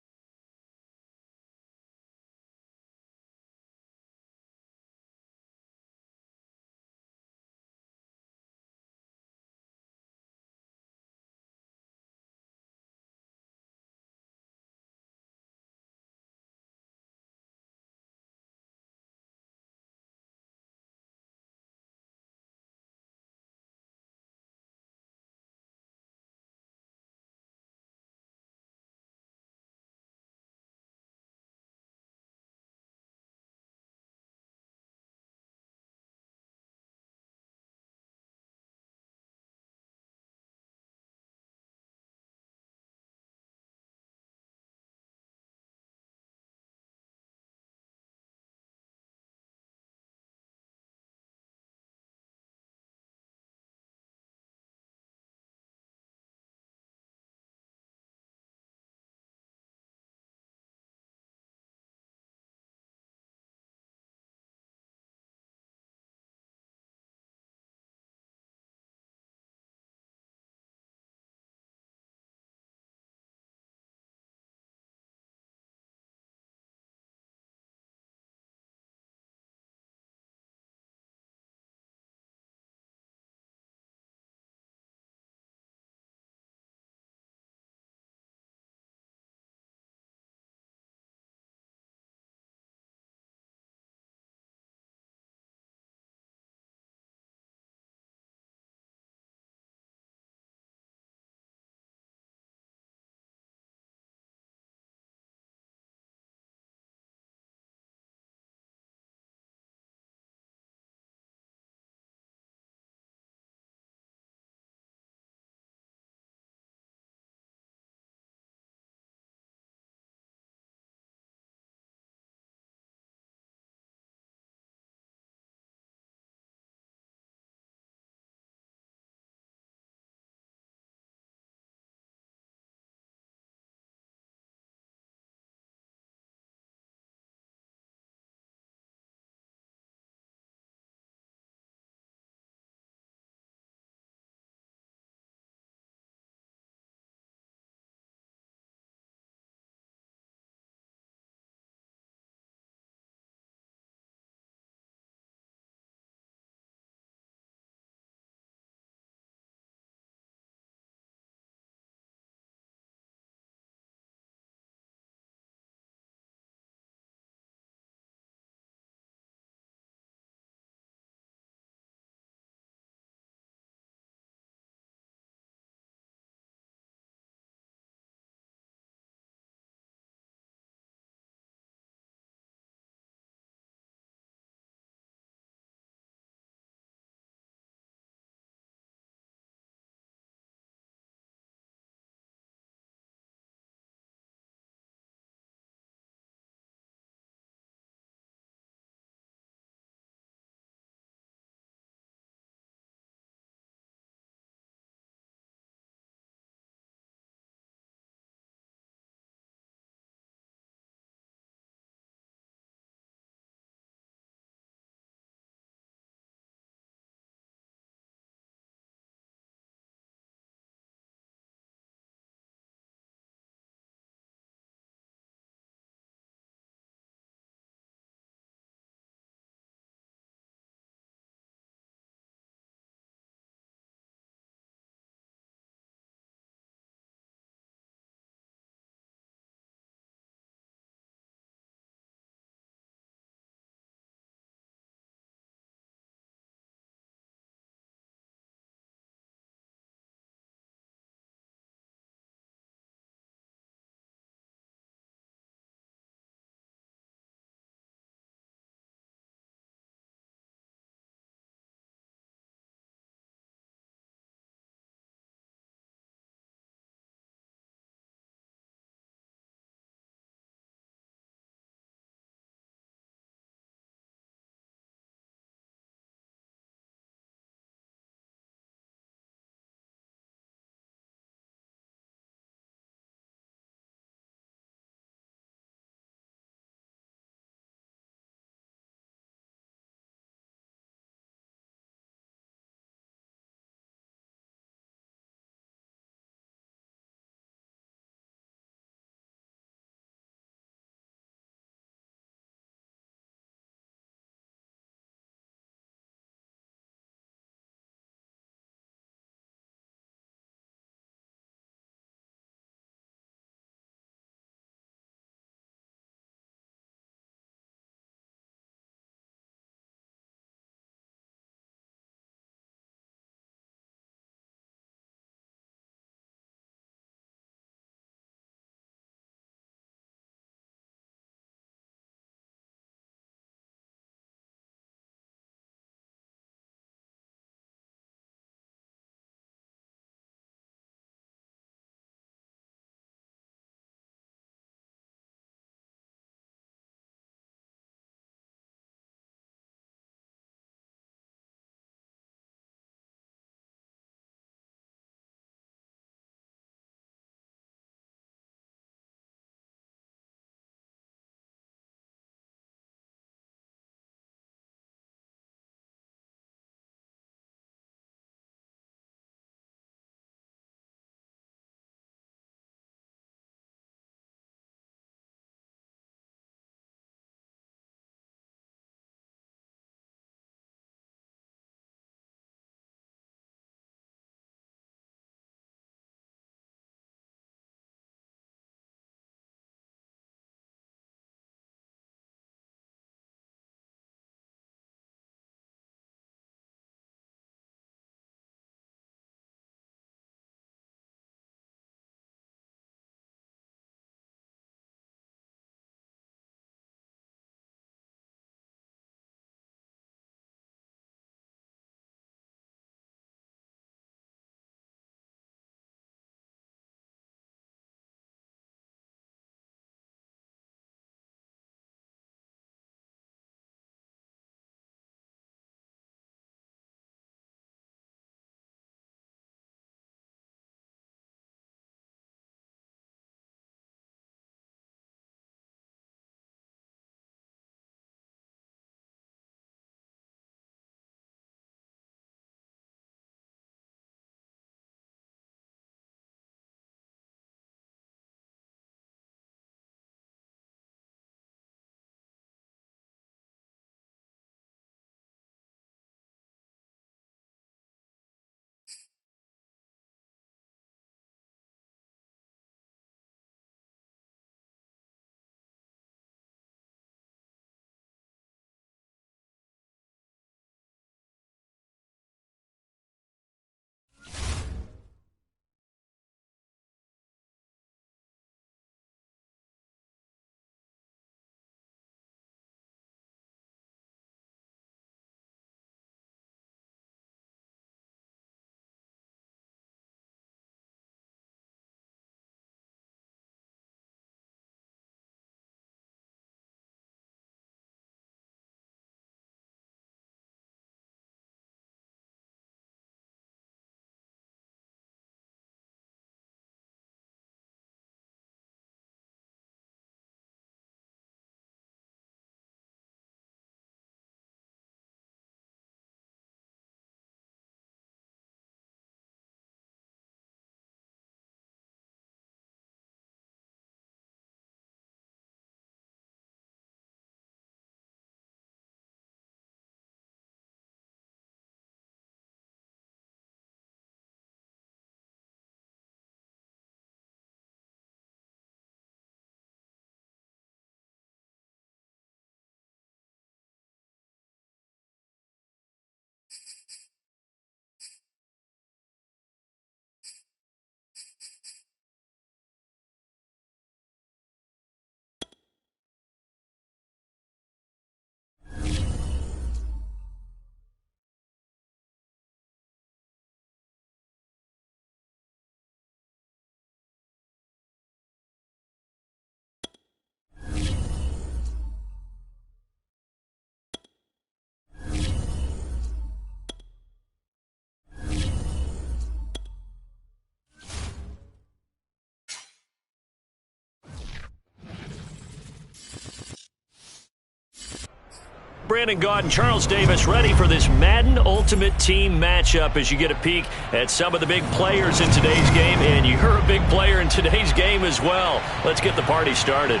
[SPEAKER 1] Brandon Gaud and Charles Davis ready for this Madden Ultimate Team matchup as you get a peek at some of the big players in today's game. And you're a big player in today's game as well. Let's get the party started.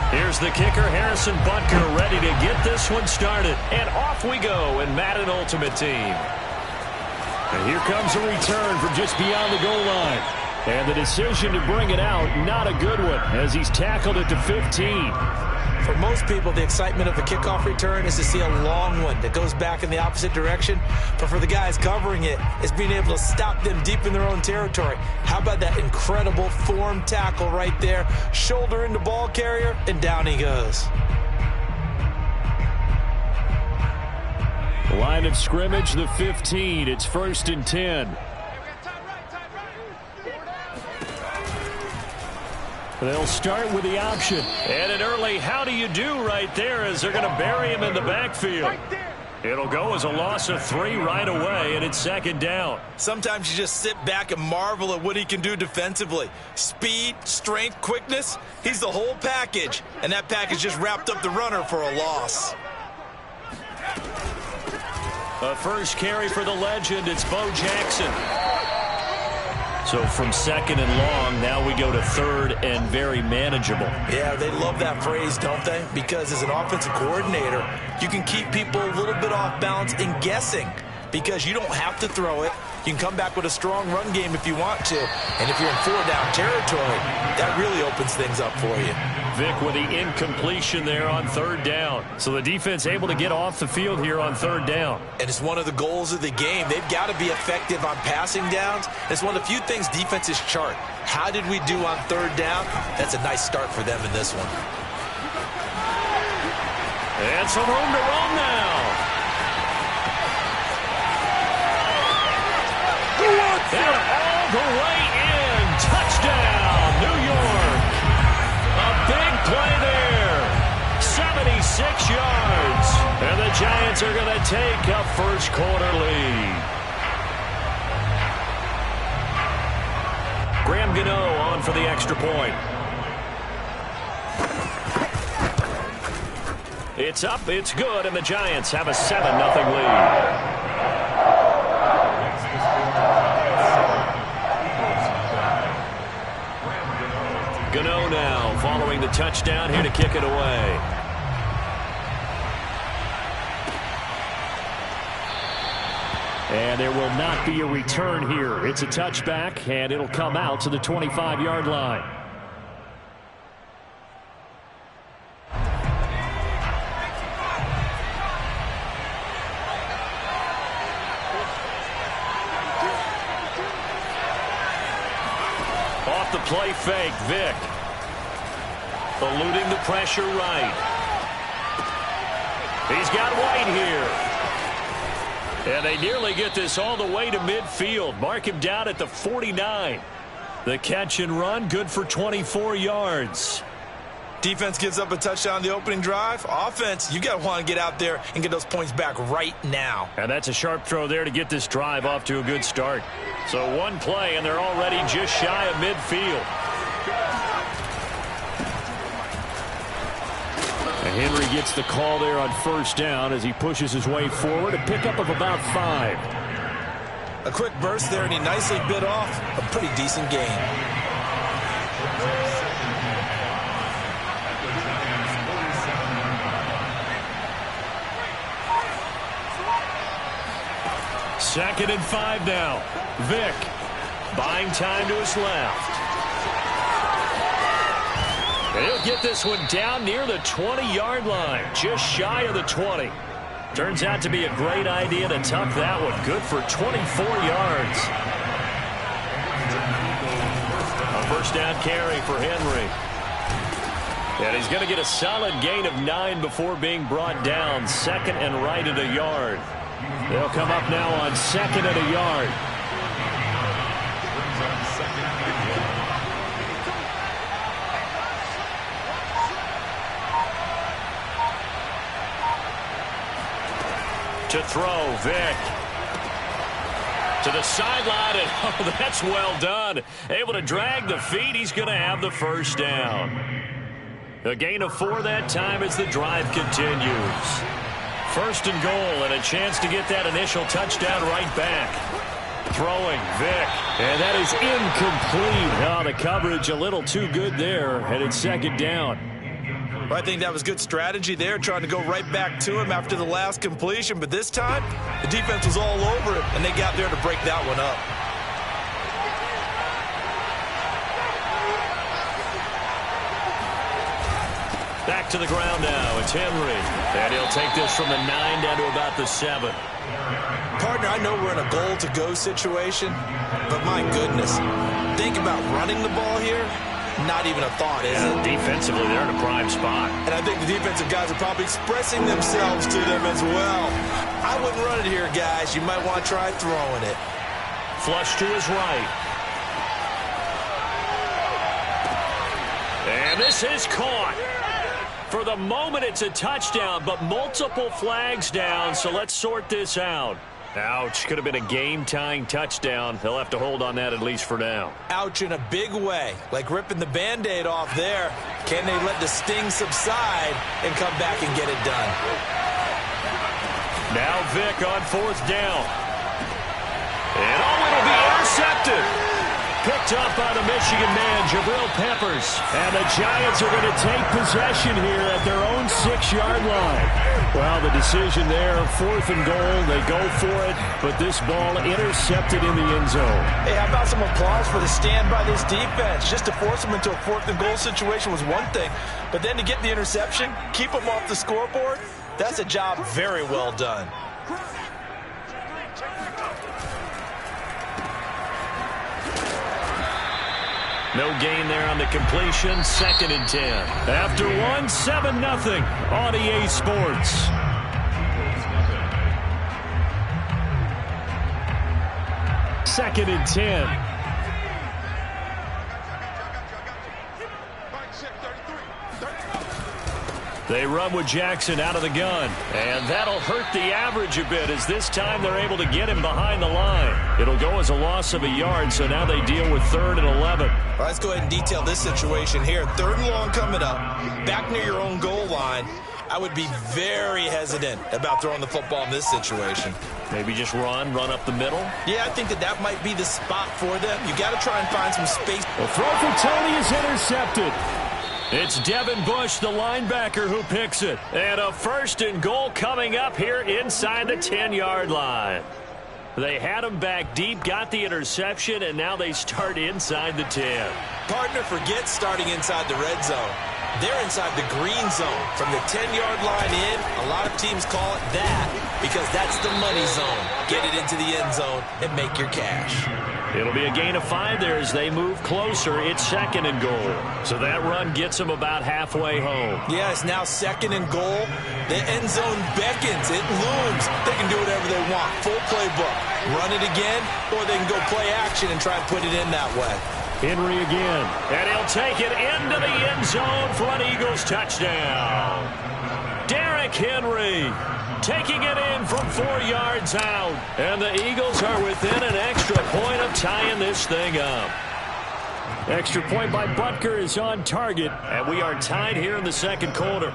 [SPEAKER 1] Here's the kicker, Harrison Butker, ready to get this one started. And off we go in Madden Ultimate Team. And here comes a return from just beyond the goal line. And the decision to bring it out, not a good one, as he's tackled it to 15.
[SPEAKER 3] For most people, the excitement of a kickoff return is to see a long one that goes back in the opposite direction. But for the guys covering it, it's being able to stop them deep in their own territory. How about that incredible form tackle right there? Shoulder into ball carrier, and down he goes.
[SPEAKER 2] Line of scrimmage, the 15. It's 1st and 10. They'll start with the option.
[SPEAKER 1] And an early how do you do right there as they're going to bury him in the backfield. It'll go as a loss of 3 right away, and it's 2nd down.
[SPEAKER 3] Sometimes you just sit back and marvel at what he can do defensively. Speed, strength, quickness, he's the whole package. And that package just wrapped up the runner for a loss.
[SPEAKER 1] A first carry for the legend, it's Bo Jackson. So from 2nd and long, now we go to 3rd and very manageable.
[SPEAKER 3] Yeah, they love that phrase, don't they? Because as an offensive coordinator, you can keep people a little bit off balance and guessing because you don't have to throw it. You can come back with a strong run game if you want to. And if you're in 4-down territory, that really opens things up for you.
[SPEAKER 1] Vic with the incompletion there on 3rd down. So the defense able to get off the field here on 3rd down.
[SPEAKER 3] And it's one of the goals of the game. They've got to be effective on passing downs. It's one of the few things defenses chart. How did we do on 3rd down? That's a nice start for them in this one.
[SPEAKER 1] And some room to run now. And all the way in. Touchdown, New York. A big play there. 76 yards. And the Giants are going to take a first quarter lead. Graham Gano on for the extra point. It's up, it's good, and the Giants have a 7-0 lead. Gano now following the touchdown here to kick it away.
[SPEAKER 2] And there will not be a return here. It's a touchback, and it'll come out to the 25-yard line.
[SPEAKER 1] Off the play fake, Vic. Eluding the pressure right. He's got White here. And they nearly get this all the way to midfield. Mark him down at the 49. The catch and run, good for 24 yards.
[SPEAKER 3] Defense gives up a touchdown on the opening drive. Offense, you got to want to get out there and get those points back right now.
[SPEAKER 1] And that's a sharp throw there to get this drive off to a good start. So one play, and they're already just shy of midfield.
[SPEAKER 2] And Henry gets the call there on 1st down as he pushes his way forward. A pickup of about 5.
[SPEAKER 3] A quick burst there, and he nicely bit off a pretty decent gain.
[SPEAKER 1] Second and 5 now. Vic buying time to his left. And he'll get this one down near the 20-yard line, just shy of the 20. Turns out to be a great idea to tuck that one. Good for 24 yards. A first down carry for Henry. And he's going to get a solid gain of 9 before being brought down. Second and right at a yard. They'll come up now on second and a yard. To throw, Vick. To the sideline, and oh, that's well done. Able to drag the feet. He's going to have the first down. A gain of 4 that time as the drive continues. First and goal, and a chance to get that initial touchdown right back. Throwing, Vick. And that is incomplete. Oh, the coverage a little too good there, and it's second down.
[SPEAKER 3] Well, I think that was good strategy there, trying to go right back to him after the last completion. But this time, the defense was all over it, and they got there to break that one up.
[SPEAKER 1] Back to the ground now. It's Henry. And he'll take this from the 9 down to about the 7.
[SPEAKER 3] Partner, I know we're in a goal-to-go situation, but my goodness, think about running the ball here. Not even a thought, is it?
[SPEAKER 1] Defensively, they're in a prime spot.
[SPEAKER 3] And I think the defensive guys are probably expressing themselves to them as well. I wouldn't run it here, guys. You might want to try throwing it.
[SPEAKER 1] Flush to his right. And this is caught. For the moment, it's a touchdown, but multiple flags down, so let's sort this out. Ouch. Could have been a game-tying touchdown. They'll have to hold on that at least for now.
[SPEAKER 3] Ouch in a big way, like ripping the Band-Aid off there. Can they let the sting subside and come back and get it done?
[SPEAKER 1] Now Vick on 4th down. And it'll be intercepted. Picked up by the Michigan man, Jabril Peppers. And the Giants are going to take possession here at their own 6-yard line. Well, the decision there, 4th and goal. They go for it, but this ball intercepted in the end zone.
[SPEAKER 3] Hey, how about some applause for the stand by this defense? Just to force them into a 4th and goal situation was one thing, but then to get the interception, keep them off the scoreboard, that's a job very well done.
[SPEAKER 1] No gain there on the completion. 2nd and 10. After 1, 7-0 on EA Sports. Second and 10. They run with Jackson out of the gun. And that'll hurt the average a bit as this time they're able to get him behind the line. It'll go as a loss of a yard, so now they deal with 3rd and 11.
[SPEAKER 3] Well, let's go ahead and detail this situation here. 3rd and long coming up, back near your own goal line. I would be very hesitant about throwing the football in this situation.
[SPEAKER 1] Maybe just run up the middle?
[SPEAKER 3] Yeah, I think that might be the spot for them. You got to try and find some space.
[SPEAKER 1] The throw for Tony is intercepted. It's Devin Bush, the linebacker, who picks it. And a 1st and goal coming up here inside the 10-yard line. They had him back deep, got the interception, and now they start inside the 10.
[SPEAKER 3] Partner, forget starting inside the red zone. They're inside the green zone. From the 10-yard line in, a lot of teams call it that because that's the money zone. Get it into the end zone and make your cash.
[SPEAKER 1] It'll be a gain of 5 there as they move closer. It's 2nd and goal. So that run gets them about halfway home.
[SPEAKER 3] Yeah, it's now 2nd and goal. The end zone beckons. It looms. They can do whatever they want. Full playbook. Run it again, or they can go play action and try and put it in that way.
[SPEAKER 1] Henry again. And he'll take it into the end zone for an Eagles touchdown. Derrick Henry taking it in from 4 yards out. And the Eagles are within an extra point of tying this thing up. Extra point by Butker is on target. And we are tied here in the 2nd quarter.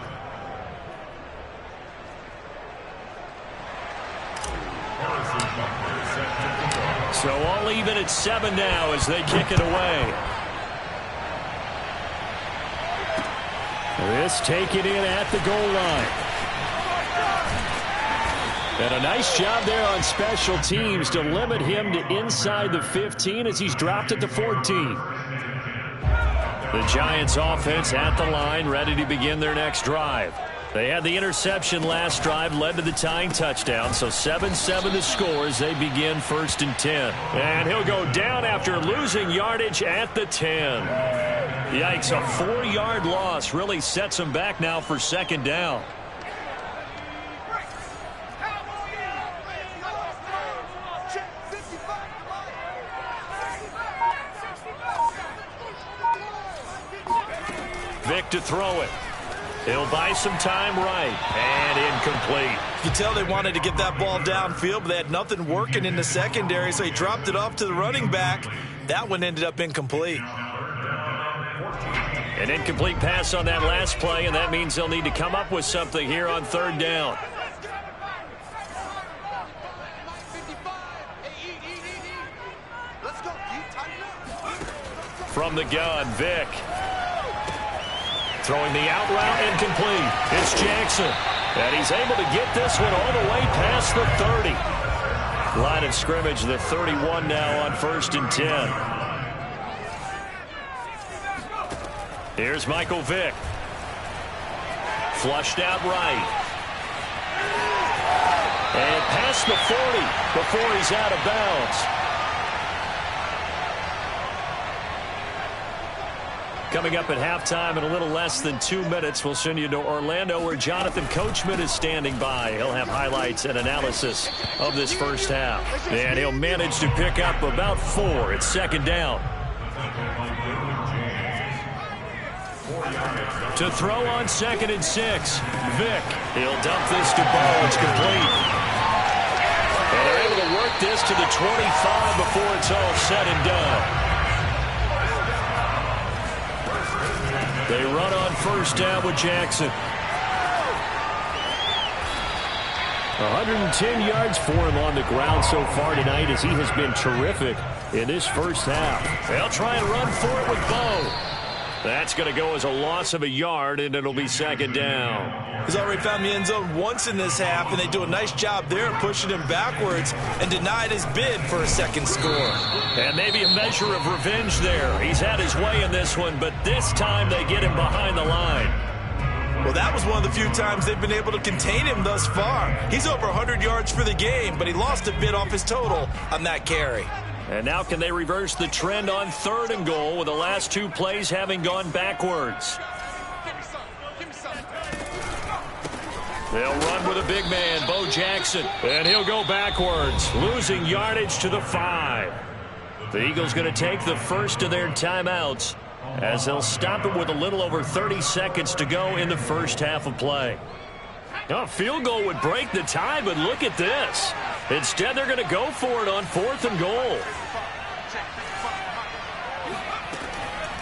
[SPEAKER 1] So all even at 7 now as they kick it away. This take it in at the goal line. And a nice job there on special teams to limit him to inside the 15 as he's dropped it to 14. The Giants offense at the line, ready to begin their next drive.
[SPEAKER 2] They had the interception last drive, led to the tying touchdown. So 7-7 the score as they begin 1st and 10. And he'll go down after losing yardage at the 10. Yikes, a 4-yard loss really sets him back now for 2nd down. Vic to throw it. He'll buy some time right. And incomplete.
[SPEAKER 3] You can tell they wanted to get that ball downfield, but they had nothing working in the secondary, so he dropped it off to the running back. That one ended up incomplete.
[SPEAKER 2] An incomplete pass on that last play, and that means they'll need to come up with something here on 3rd down. From the gun, Vic. Throwing the out route, incomplete. It's Jackson. And he's able to get this one all the way past the 30. Line of scrimmage, the 31 now on 1st and 10. Here's Michael Vick. Flushed out right. And past the 40 before he's out of bounds. Coming up at halftime in a little less than 2 minutes, we'll send you to Orlando where Jonathan Coachman is standing by. He'll have highlights and analysis of this first half. And he'll manage to pick up about 4 at 2nd down. To throw on 2nd and 6. Vic. He'll dump this to Bo. It's complete. And they're able to work this to the 25 before it's all said and done. They run on 1st down with Jackson. 110 yards for him on the ground so far tonight as he has been terrific in this first half. They'll try and run for it with Bo. That's going to go as a loss of a yard, and it'll be 2nd down.
[SPEAKER 3] He's already found the end zone once in this half, and they do a nice job there of pushing him backwards and denied his bid for a 2nd score.
[SPEAKER 2] And maybe a measure of revenge there. He's had his way in this one, but this time they get him behind the line.
[SPEAKER 3] Well, that was one of the few times they've been able to contain him thus far. He's over 100 yards for the game, but he lost a bit off his total on that carry.
[SPEAKER 2] And now can they reverse the trend on 3rd and goal with the last 2 plays having gone backwards? They'll run with a big man, Bo Jackson. And he'll go backwards, losing yardage to the 5. The Eagles going to take the first of their timeouts as they'll stop it with a little over 30 seconds to go in the first half of play. A field goal would break the tie, but look at this. Instead, they're going to go for it on 4th and goal.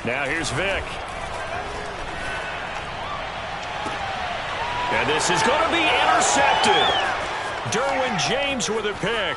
[SPEAKER 2] Now here's Vic. And this is going to be intercepted. Derwin James with a pick.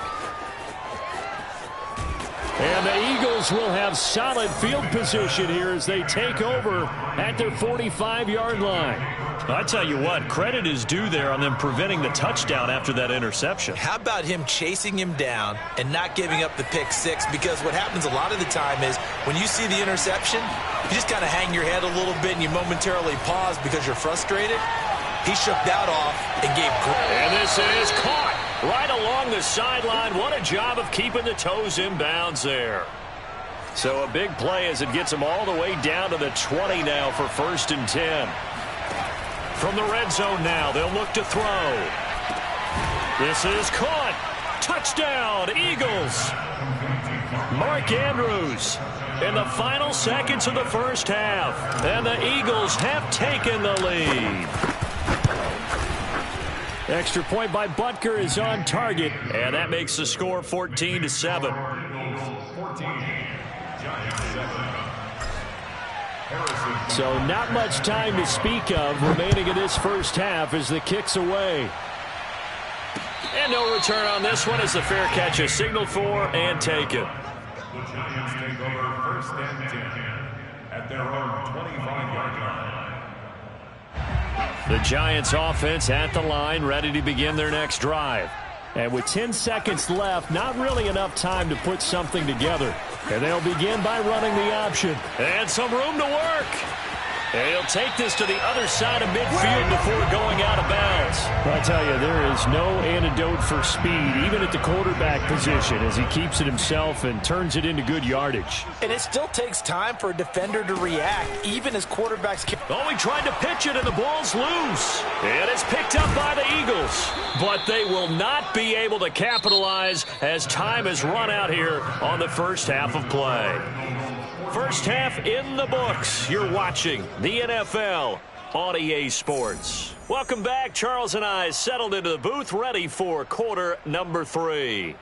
[SPEAKER 2] And the Eagles will have solid field position here as they take over at their 45-yard line. I tell you what, credit is due there on them preventing the touchdown after that interception.
[SPEAKER 3] How about him chasing him down and not giving up the pick 6? Because what happens a lot of the time is when you see the interception, you just kind of hang your head a little bit and you momentarily pause because you're frustrated. He shook that off and gave great.
[SPEAKER 2] And this is caught right along the sideline. What a job of keeping the toes in bounds there. So a big play as it gets him all the way down to the 20 now for 1st and 10. From the red zone now, they'll look to throw. This is caught. Touchdown, Eagles. Mark Andrews in the final seconds of the first half. And the Eagles have taken the lead. Extra point by Butker is on target. And that makes the score 14-7. So not much time to speak of remaining in this first half as the kick's away. And no return on this one as the fair catch is signaled for and taken.
[SPEAKER 4] The Giants take over 1st and 10 at their own 25-yard line.
[SPEAKER 2] The Giants offense at the line, ready to begin their next drive. And with 10 seconds left, not really enough time to put something together. And they'll begin by running the option. And some room to work.
[SPEAKER 1] And he'll take this to the other side of midfield before going out of bounds.
[SPEAKER 2] I tell you, there is no antidote for speed, even at the quarterback position, as he keeps it himself and turns it into good yardage.
[SPEAKER 3] And it still takes time for a defender to react, even as quarterbacks can.
[SPEAKER 1] Oh, he tried to pitch it, and the ball's loose. And it's picked up by the Eagles. But they will not be able to capitalize as time has run out here on the first half of play. First half in the books. You're watching the NFL on EA Sports. Welcome back. Charles and I settled into the booth, ready for quarter number 3.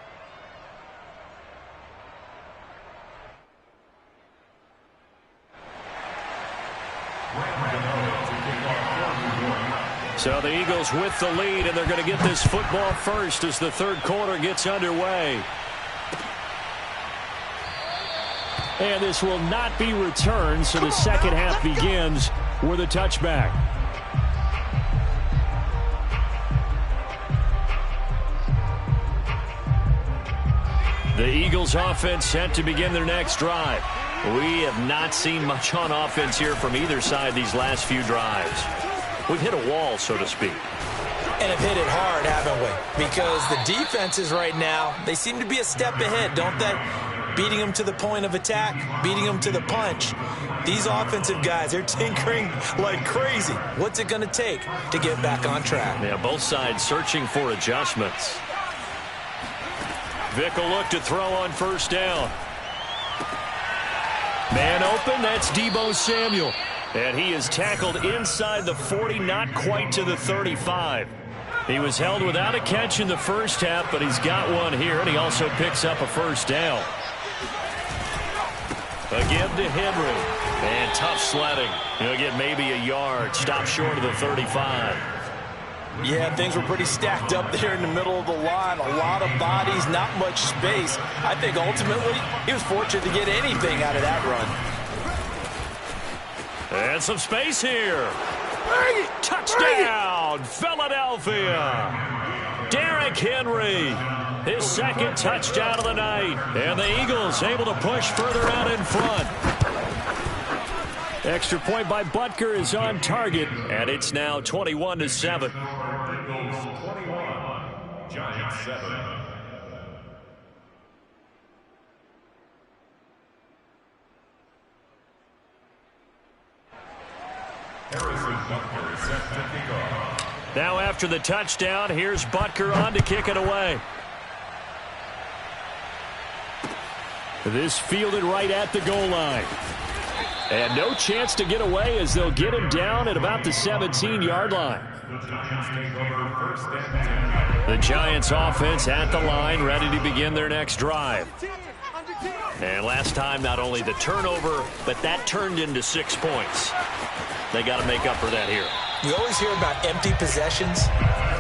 [SPEAKER 1] So the Eagles with the lead, and they're going to get this football first as the third quarter gets underway. And this will not be returned, so the second half begins with a touchback. The Eagles offense set to begin their next drive. We have not seen much on offense here from either side these last few drives. We've hit a wall, so to speak.
[SPEAKER 3] And have hit it hard, haven't we? Because the defenses right now, they seem to be a step ahead, don't they? Beating them to the point of attack, beating them to the punch. These offensive guys, they're tinkering like crazy. What's it going to take to get back on track?
[SPEAKER 1] Yeah, both sides searching for adjustments. Vic will look to throw on first down. Man open, that's Deebo Samuel. And he is tackled inside the 40, not quite to the 35. He was held without a catch in the first half, but he's got one here, and he also picks up a first down. A give to Henry. And tough sledding. He'll get maybe a yard. Stop short of the 35.
[SPEAKER 3] Yeah, things were pretty stacked up there in the middle of the line. A lot of bodies, not much space. I think ultimately he was fortunate to get anything out of that run.
[SPEAKER 1] And some space here. Touchdown, Philadelphia. Derrick Henry. His second touchdown of the night. And the Eagles able to push further out in front. Extra point by Butker is on target. And it's now 21-7.
[SPEAKER 4] Eagles 21, Giants 7.
[SPEAKER 1] Now after the touchdown, here's Butker on to kick it away. This fielded right at the goal line. And no chance to get away as they'll get him down at about the 17-yard line. The Giants offense at the line, ready to begin their next drive. And last time, not only the turnover, but that turned into 6 points. They got to make up for that here.
[SPEAKER 3] We always hear about empty possessions,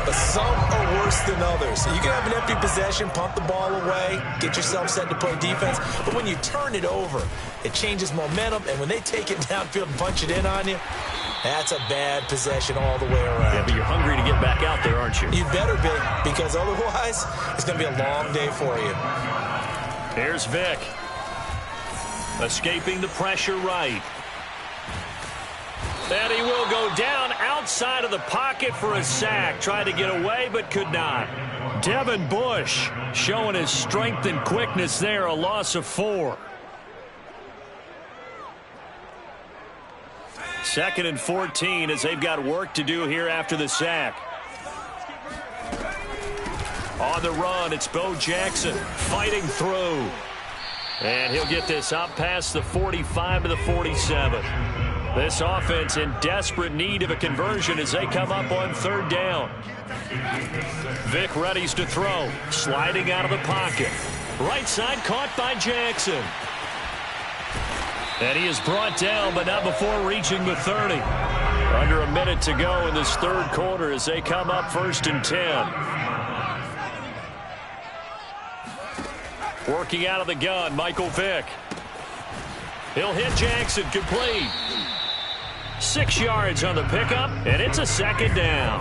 [SPEAKER 3] but some are worse than others. You can have an empty possession, pump the ball away, get yourself set to play defense, but when you turn it over, it changes momentum, and when they take it downfield and punch it in on you, that's a bad possession all the way around.
[SPEAKER 1] Yeah, but you're hungry to get back out there, aren't you?
[SPEAKER 3] You better be, because otherwise, it's going to be a long day for you.
[SPEAKER 1] Here's Vic. Escaping the pressure right. And he will go down outside of the pocket for a sack. Tried to get away, but could not. Devin Bush showing his strength and quickness there. A loss of 4. 2nd and 14 as they've got work to do here after the sack. On the run, it's Bo Jackson fighting through. And he'll get this up past the 45 to the 47. This offense in desperate need of a conversion as they come up on 3rd down. Vic readies to throw. Sliding out of the pocket. Right side caught by Jackson. And he is brought down, but not before reaching the 30. Under a minute to go in this 3rd quarter as they come up 1st and 10. Working out of the gun, Michael Vick. He'll hit Jackson, complete. 6 yards on the pickup, and it's a 2nd down.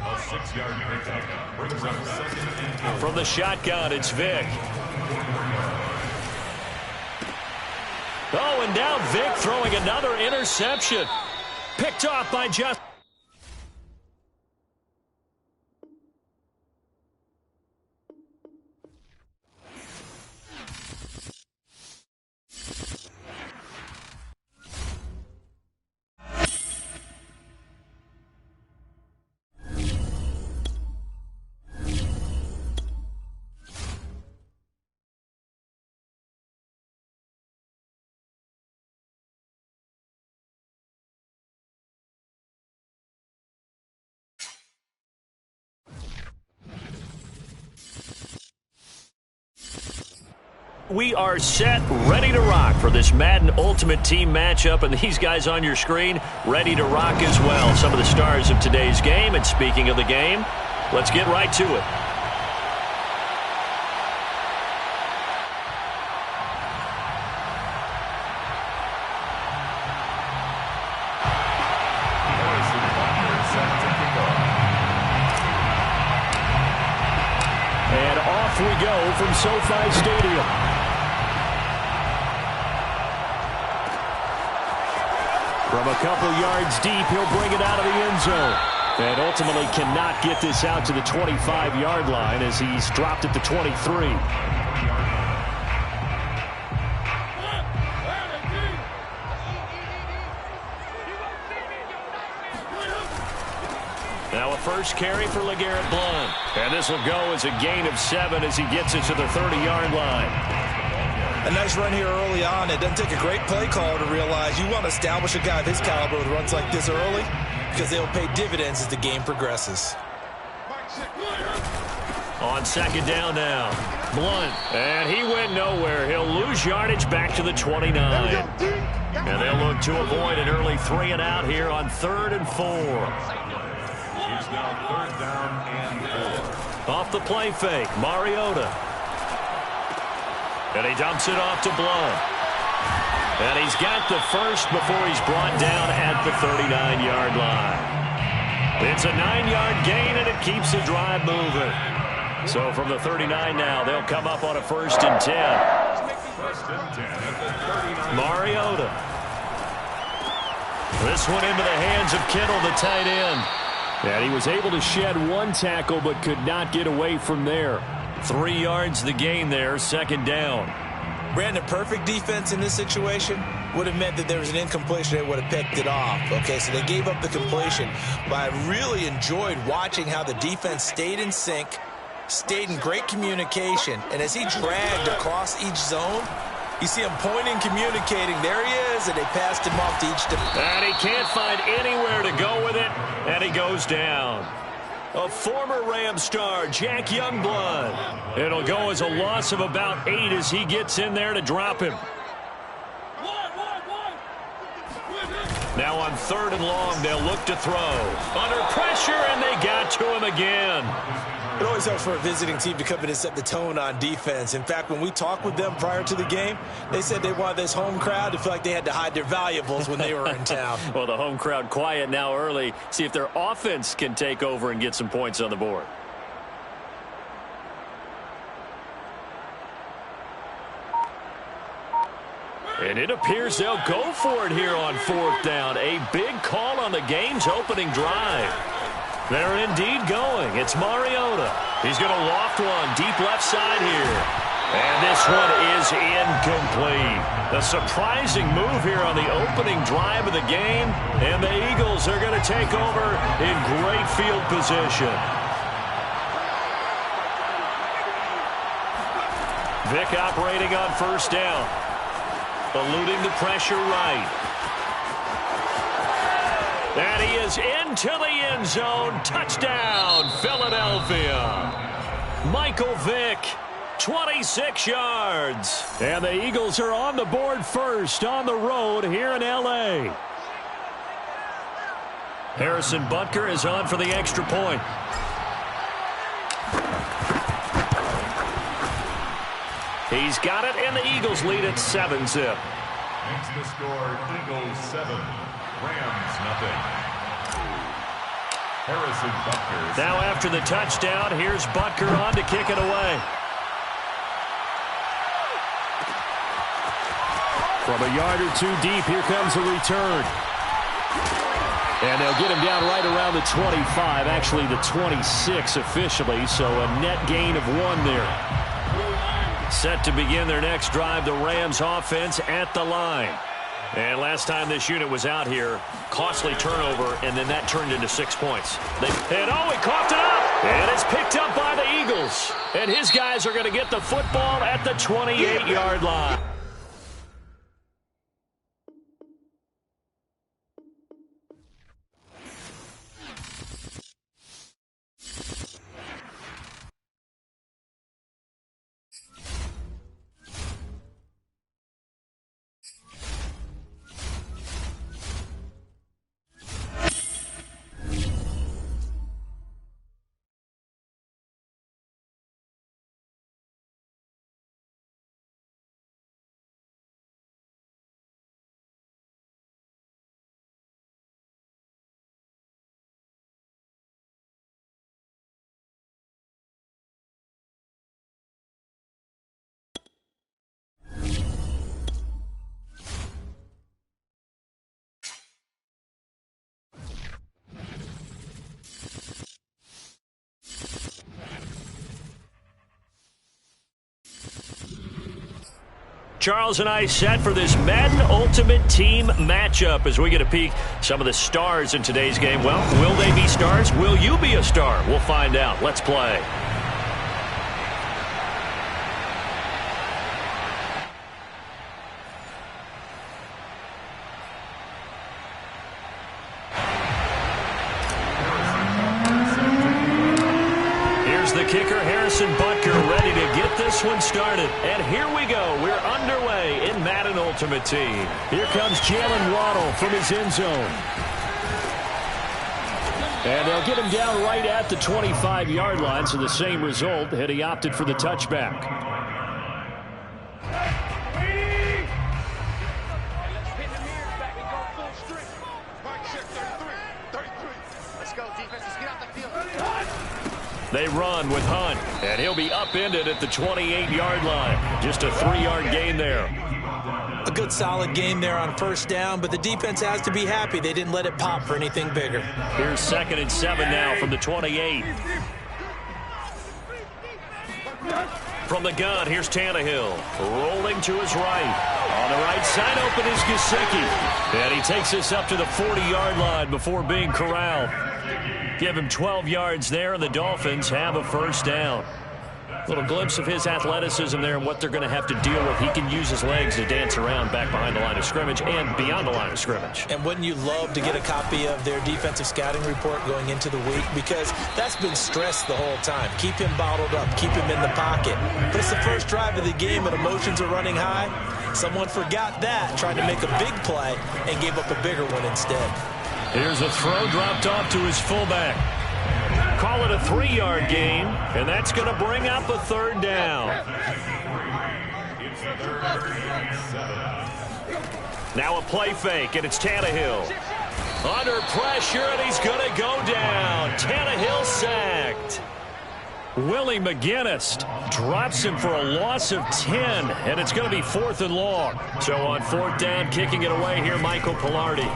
[SPEAKER 4] A 6-yard pickup brings up 2nd and 4.
[SPEAKER 1] From the shotgun, it's Vick. Oh, and now Vic throwing another interception. Picked off by Justin. We are set, ready to rock for this Madden Ultimate Team matchup, and these guys on your screen ready to rock as well. Some of the stars of today's game, and speaking of the game, let's get right to it. And off we go from SoFi Stadium. From a couple yards deep, he'll bring it out of the end zone. And ultimately cannot get this out to the 25-yard line as he's dropped at the 23. Now a first carry for LeGarrette Blount. And this will go as a gain of 7 as he gets it to the 30-yard line.
[SPEAKER 3] A nice run here early on. It doesn't take a great play caller to realize you want to establish a guy of his caliber with runs like this early because they'll pay dividends as the game progresses.
[SPEAKER 1] On second down now, Blount. And he went nowhere. He'll lose yardage back to the 29. And they'll look to avoid an early 3-and-out here on 3rd and 4.
[SPEAKER 4] It's now 3rd down and 4.
[SPEAKER 1] Off the play fake, Mariota. And he dumps it off to Blount. And he's got the first before he's brought down at the 39-yard line. It's a 9-yard gain, and it keeps the drive moving. So from the 39 now, they'll come up on a 1st and 10.
[SPEAKER 4] 1st and 10 at the 39.
[SPEAKER 1] Mariota. This one into the hands of Kittle, the tight end. And he was able to shed one tackle but could not get away from there. 3 yards the gain there, 2nd down.
[SPEAKER 3] Brandon, perfect defense in this situation would have meant that there was an incompletion that would have picked it off. Okay, so they gave up the completion. But I really enjoyed watching how the defense stayed in sync, stayed in great communication, and as he dragged across each zone, you see him pointing, communicating. There he is, and they passed him off to each defense.
[SPEAKER 1] And he can't find anywhere to go with it, and he goes down. A former Ram star, Jack Youngblood. It'll go as a loss of about 8 as he gets in there to drop him. Now on 3rd and long, they'll look to throw. Under pressure, and they got to him again.
[SPEAKER 3] It always helps for a visiting team to come in and set the tone on defense. In fact, when we talked with them prior to the game, they said they wanted this home crowd to feel like they had to hide their valuables when they were in town.
[SPEAKER 1] Well, the home crowd quiet now early. See if their offense can take over and get some points on the board. And it appears they'll go for it here on 4th down. A big call on the game's opening drive. They're indeed going. It's Mariota. He's going to loft one deep left side here. And this one is incomplete. A surprising move here on the opening drive of the game. And the Eagles are going to take over in great field position. Vic operating on 1st down. Eluding the pressure right. And he is into the end zone. Touchdown, Philadelphia. Michael Vick, 26 yards. And the Eagles are on the board first on the road here in L.A. Harrison Butker is on for the extra point. He's got it, and the Eagles lead at 7-zip.
[SPEAKER 4] Makes the score Eagles 7, Rams nothing. Harrison Butker.
[SPEAKER 1] Now after the touchdown, here's Butker on to kick it away.
[SPEAKER 2] From a yard or two deep, here comes the return. And they'll get him down right around the 25, actually the 26 officially, so a net gain of 1 there. Set to begin their next drive, the Rams offense at the line. And last time this unit was out here, costly turnover, and then that turned into 6 points. He coughed it up! And it's picked up by the Eagles. And his guys are going to get the football at the 28-yard line. Charles and I set for this Madden Ultimate Team matchup as we get a peek some of the stars in today's game. Well, will they be stars? Will you be a star? We'll find out. Let's play. The kicker, Harrison Butker, ready to get this one started. And here we go. We're underway in Madden Ultimate Team. Here comes Jalen Waddle from his end zone. And they'll get him down right at the 25-yard line, so the same result had he opted for the touchback. They run with Hunt, and he'll be upended at the 28-yard line. Just a 3-yard gain there.
[SPEAKER 3] A good solid game there on first down, but the defense has to be happy they didn't let it pop for anything bigger.
[SPEAKER 2] Here's 2nd and 7 now from the 28. From the gun, here's Tannehill. Rolling to his right. On the right side open is Gesicki. And he takes this up to the 40-yard line before being corralled. Give him 12 yards there, and the Dolphins have a first down. A little glimpse of his athleticism there and what they're going to have to deal with. He can use his legs to dance around back behind the line of scrimmage and beyond the line of scrimmage.
[SPEAKER 3] And wouldn't you love to get a copy of their defensive scouting report going into the week? Because that's been stressed the whole time. Keep him bottled up. Keep him in the pocket. But it's the first drive of the game and emotions are running high. Someone forgot that, tried to make a big play, and gave up a bigger one instead.
[SPEAKER 2] Here's a throw dropped off to his fullback. Call it a 3-yard gain, and that's going to bring up a 3rd down. Now a play fake, and it's Tannehill. Under pressure, and he's going to go down. Tannehill sacked. Willie McGinnis drops him for a loss of 10, and it's going to be 4th and long. So on 4th down, kicking it away here, Michael Pilardi.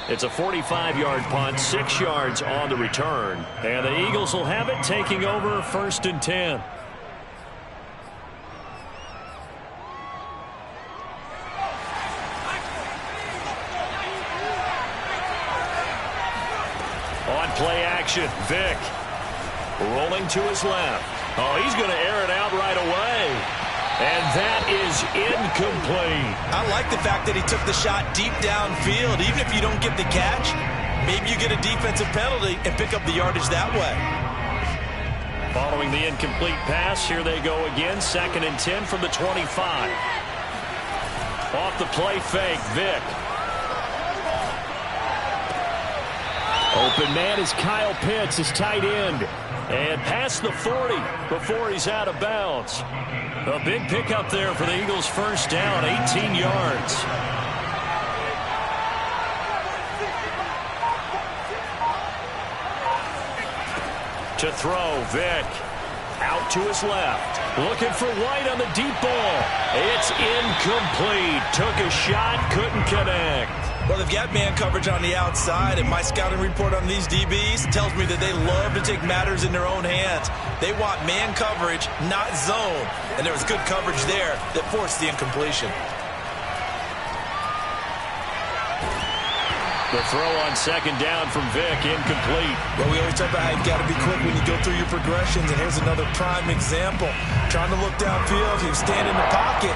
[SPEAKER 2] It's a 45-yard punt, 6 yards on the return. And the Eagles will have it, taking over 1st and 10. On play action, Vick. Rolling to his left. Oh, he's going to air it out right away. And that is incomplete.
[SPEAKER 3] I like the fact that he took the shot deep downfield. Even if you don't get the catch, maybe you get a defensive penalty and pick up the yardage that way.
[SPEAKER 2] Following the incomplete pass, here they go again. 2nd and 10 from the 25. Off the play fake, Vick. Open man is Kyle Pitts, his tight end. And past the 40 before he's out of bounds. A big pickup there for the Eagles' first down, 18 yards.
[SPEAKER 1] To throw, Vick. Out to his left. Looking for White on the deep ball. It's incomplete. Took a shot, couldn't connect.
[SPEAKER 3] Well, they've got man coverage on the outside, and my scouting report on these DBs tells me that they love to take matters in their own hands. They want man coverage, not zone. And there was good coverage there that forced the incompletion.
[SPEAKER 1] The throw on second down from Vick, incomplete.
[SPEAKER 3] Well, we always talk about how you've got to be quick when you go through your progressions, and here's another prime example. Trying to look downfield, he was standing in the pocket,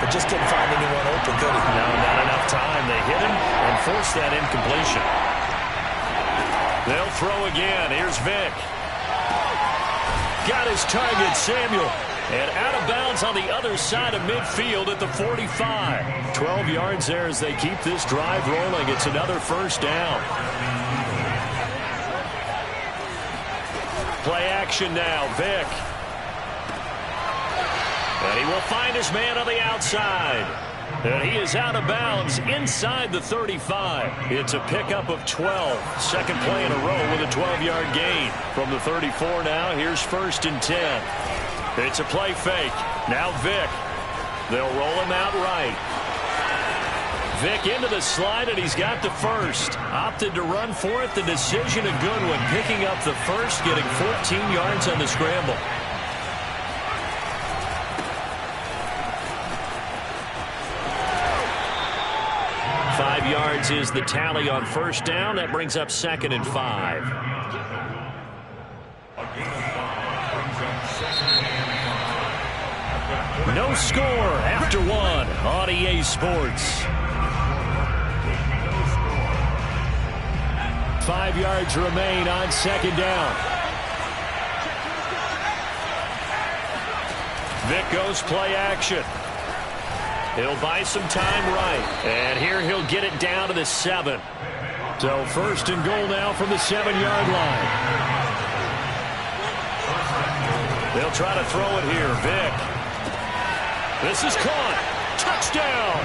[SPEAKER 3] but just couldn't find anyone open, could he?
[SPEAKER 1] No, not enough time. They hit him and forced that incompletion. They'll throw again. Here's Vick. Got his target, Samuel. And out of bounds on the other side of midfield at the 45. 12 yards there as they keep this drive rolling. It's another first down. Play action now, Vick. And he will find his man on the outside. And he is out of bounds inside the 35. It's a pickup of 12. Second play in a row with a 12-yard gain. From the 34 now, here's 1st and 10. It's a play fake. Now Vick. They'll roll him out right. Vick into the slide, and he's got the first. Opted to run for it. The decision a good one. Picking up the first, getting 14 yards on the scramble. Five yards is the tally on first down. That brings up 2nd and 5. No score after one on EA Sports. 5 yards remain on second down. Vick goes play action. He'll buy some time right. And here he'll get it down to the 7. So 1st and goal now from the 7-yard line. They'll try to throw it here. Vick. This is caught. Touchdown.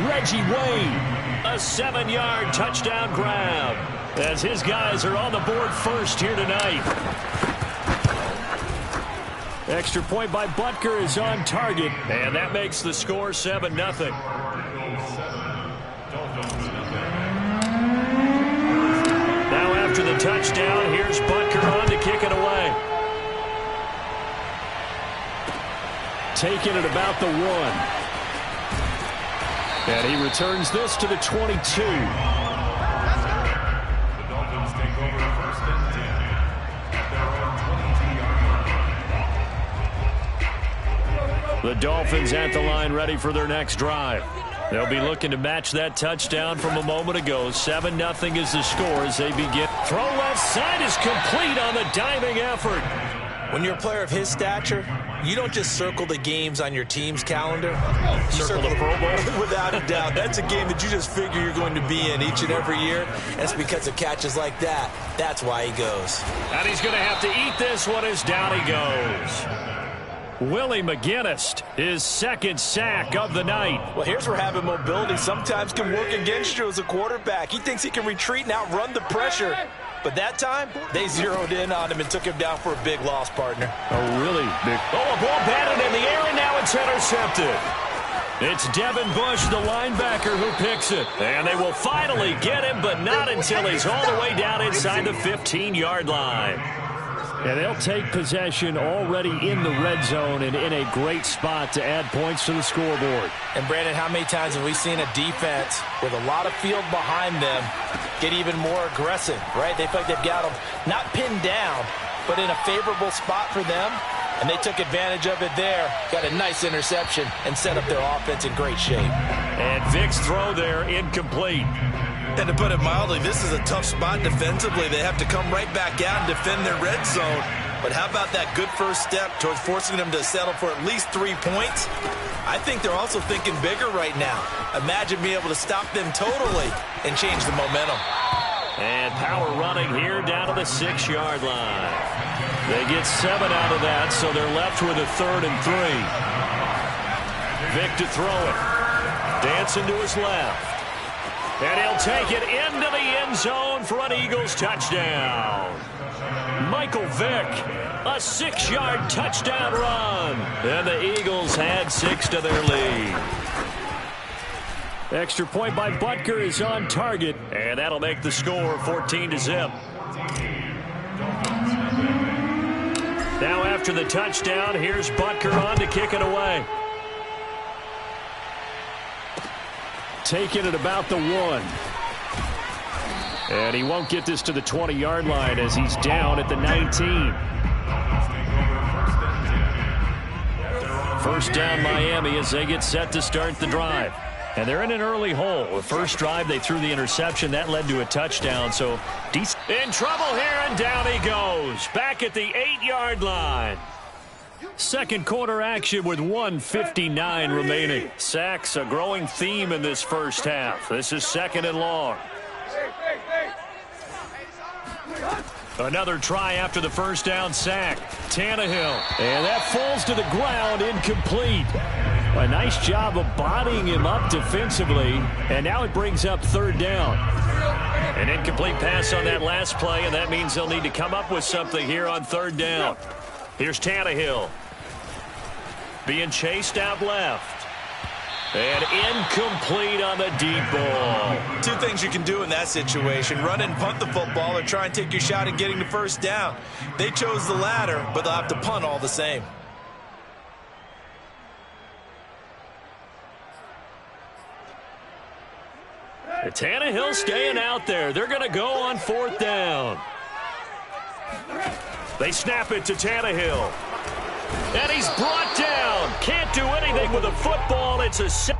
[SPEAKER 1] Reggie Wayne. A 7-yard touchdown grab. As his guys are on the board first here tonight. Extra point by Butker is on target. And that makes the score 7-0. Now after the touchdown, here's Butker on to kick it away. Taking it about the 1. And he returns this to the 22.
[SPEAKER 4] The Dolphins take over 1st and 10 at their own 20-yard line.
[SPEAKER 1] The Dolphins at the line ready for their next drive. They'll be looking to match that touchdown from a moment ago. 7-0 is the score as they begin. Throw left side is complete on the diving effort.
[SPEAKER 3] When you're a player of his stature, you don't just circle the games on your team's calendar. You circle the Pro Bowl. Without a doubt. That's a game that you just figure you're going to be in each and every year. That's because of catches like that. That's why he goes.
[SPEAKER 1] And he's going to have to eat this one as down he goes. Willie McGinnis, his 2nd sack of the night.
[SPEAKER 3] Well, here's where having mobility sometimes can work against you as a quarterback. He thinks he can retreat and outrun the pressure. But that time, they zeroed in on him and took him down for a big loss, partner.
[SPEAKER 1] Oh, really big. Oh, a ball batted in the air, and now it's intercepted. It's Devin Bush, the linebacker, who picks it. And they will finally get him, but not until he's all the way down inside the 15-yard line. And they'll take possession already in the red zone and in a great spot to add points to the scoreboard.
[SPEAKER 3] And, Brandon, how many times have we seen a defense with a lot of field behind them get even more aggressive, right? They feel like they've got them not pinned down, but in a favorable spot for them. And they took advantage of it there. Got a nice interception and set up their offense in great shape.
[SPEAKER 1] And Vick's throw there incomplete.
[SPEAKER 3] And to put it mildly, this is a tough spot defensively. They have to come right back out and defend their red zone. But how about that good first step towards forcing them to settle for at least 3 points? I think they're also thinking bigger right now. Imagine being able to stop them totally and change the momentum.
[SPEAKER 1] And power running here down to the 6-yard line. They get 7 out of that, so they're left with a 3rd and 3. Vick to throw it. Dancing to his left. And he'll take it into the end zone for an Eagles touchdown. Michael Vick, a 6-yard touchdown run. And the Eagles add 6 to their lead.
[SPEAKER 2] Extra point by Butker is on target.
[SPEAKER 1] And that'll make the score 14-0. Now after the touchdown, here's Butker on to kick it away.
[SPEAKER 2] Taking it about the 1. And he won't get this to the 20-yard line as he's down at the 19. First down Miami as they get set to start the drive. And they're in an early hole. The first drive, they threw the interception. That led to a touchdown. So
[SPEAKER 1] in trouble here, and down he goes. Back at the 8-yard line.
[SPEAKER 2] Second quarter action with 1:59 remaining.
[SPEAKER 1] Sacks, a growing theme in this first half. This is 2nd and long. Another try after the first down sack. Tannehill.
[SPEAKER 2] And that falls to the ground, incomplete. A nice job of bodying him up defensively. And now it brings up 3rd down.
[SPEAKER 1] An incomplete pass on that last play, and that means they'll need to come up with something here on 3rd down. Here's Tannehill. Being chased out left. And incomplete on the deep ball.
[SPEAKER 3] 2 things you can do in that situation. Run and punt the football or try and take your shot at getting the first down. They chose the latter, but they'll have to punt all the same.
[SPEAKER 1] Tannehill staying out there. They're going to go on 4th down. They snap it to Tannehill. And he's brought down. Can't do anything with the football. It's a...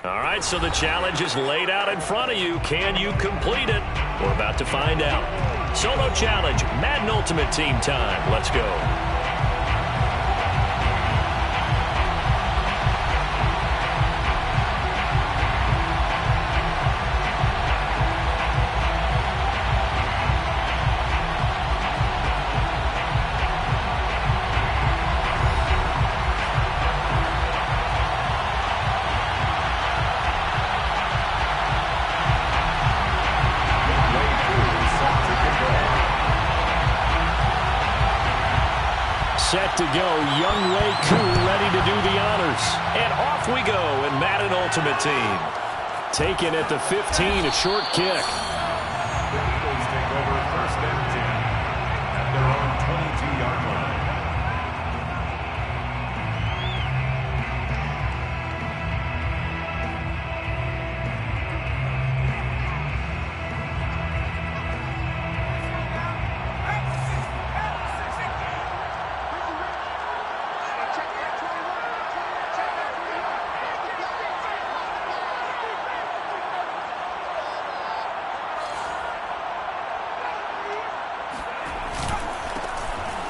[SPEAKER 1] All right, so the challenge is laid out in front of you. Can you complete it? We're about to find out. Solo challenge, Madden Ultimate Team time. Let's go.
[SPEAKER 2] Set to go. Young Wei Koo ready to do the honors.
[SPEAKER 1] And off we go in Madden Ultimate Team.
[SPEAKER 2] Taken at the 15, a short kick.
[SPEAKER 4] The Eagles take over first and 10 at their own 22-yard line.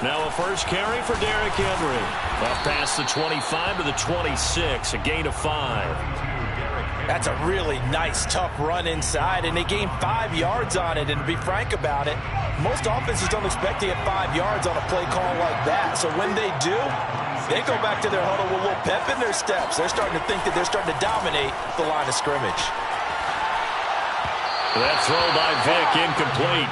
[SPEAKER 1] Now a first carry for Derrick Henry. Up past the 25 to the 26, a gain of 5.
[SPEAKER 3] That's a really nice, tough run inside, and they gained 5 yards on it. And to be frank about it, most offenses don't expect to get 5 yards on a play call like that. So when they do, they go back to their huddle with a little pep in their steps. They're starting to think that they're starting to dominate the line of scrimmage.
[SPEAKER 1] That throw by Vick incomplete.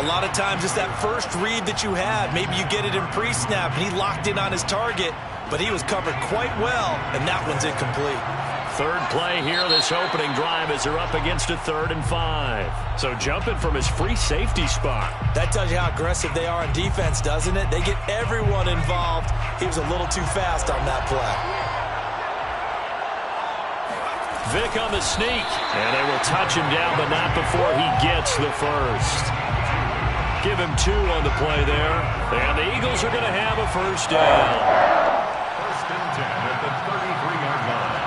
[SPEAKER 3] A lot of times it's that first read that you have. Maybe you get it in pre-snap, and he locked in on his target, but he was covered quite well, and that one's incomplete.
[SPEAKER 1] Third play here this opening drive as they're up against a 3rd and 5. So jumping from his free safety spot.
[SPEAKER 3] That tells you how aggressive they are in defense, doesn't it? They get everyone involved. He was a little too fast on that play.
[SPEAKER 1] Vick on the sneak, and they will touch him down, but not before he gets the first. Give him 2 on the play there, and the Eagles are going to have a first down.
[SPEAKER 4] First and 10 at the 33-yard line.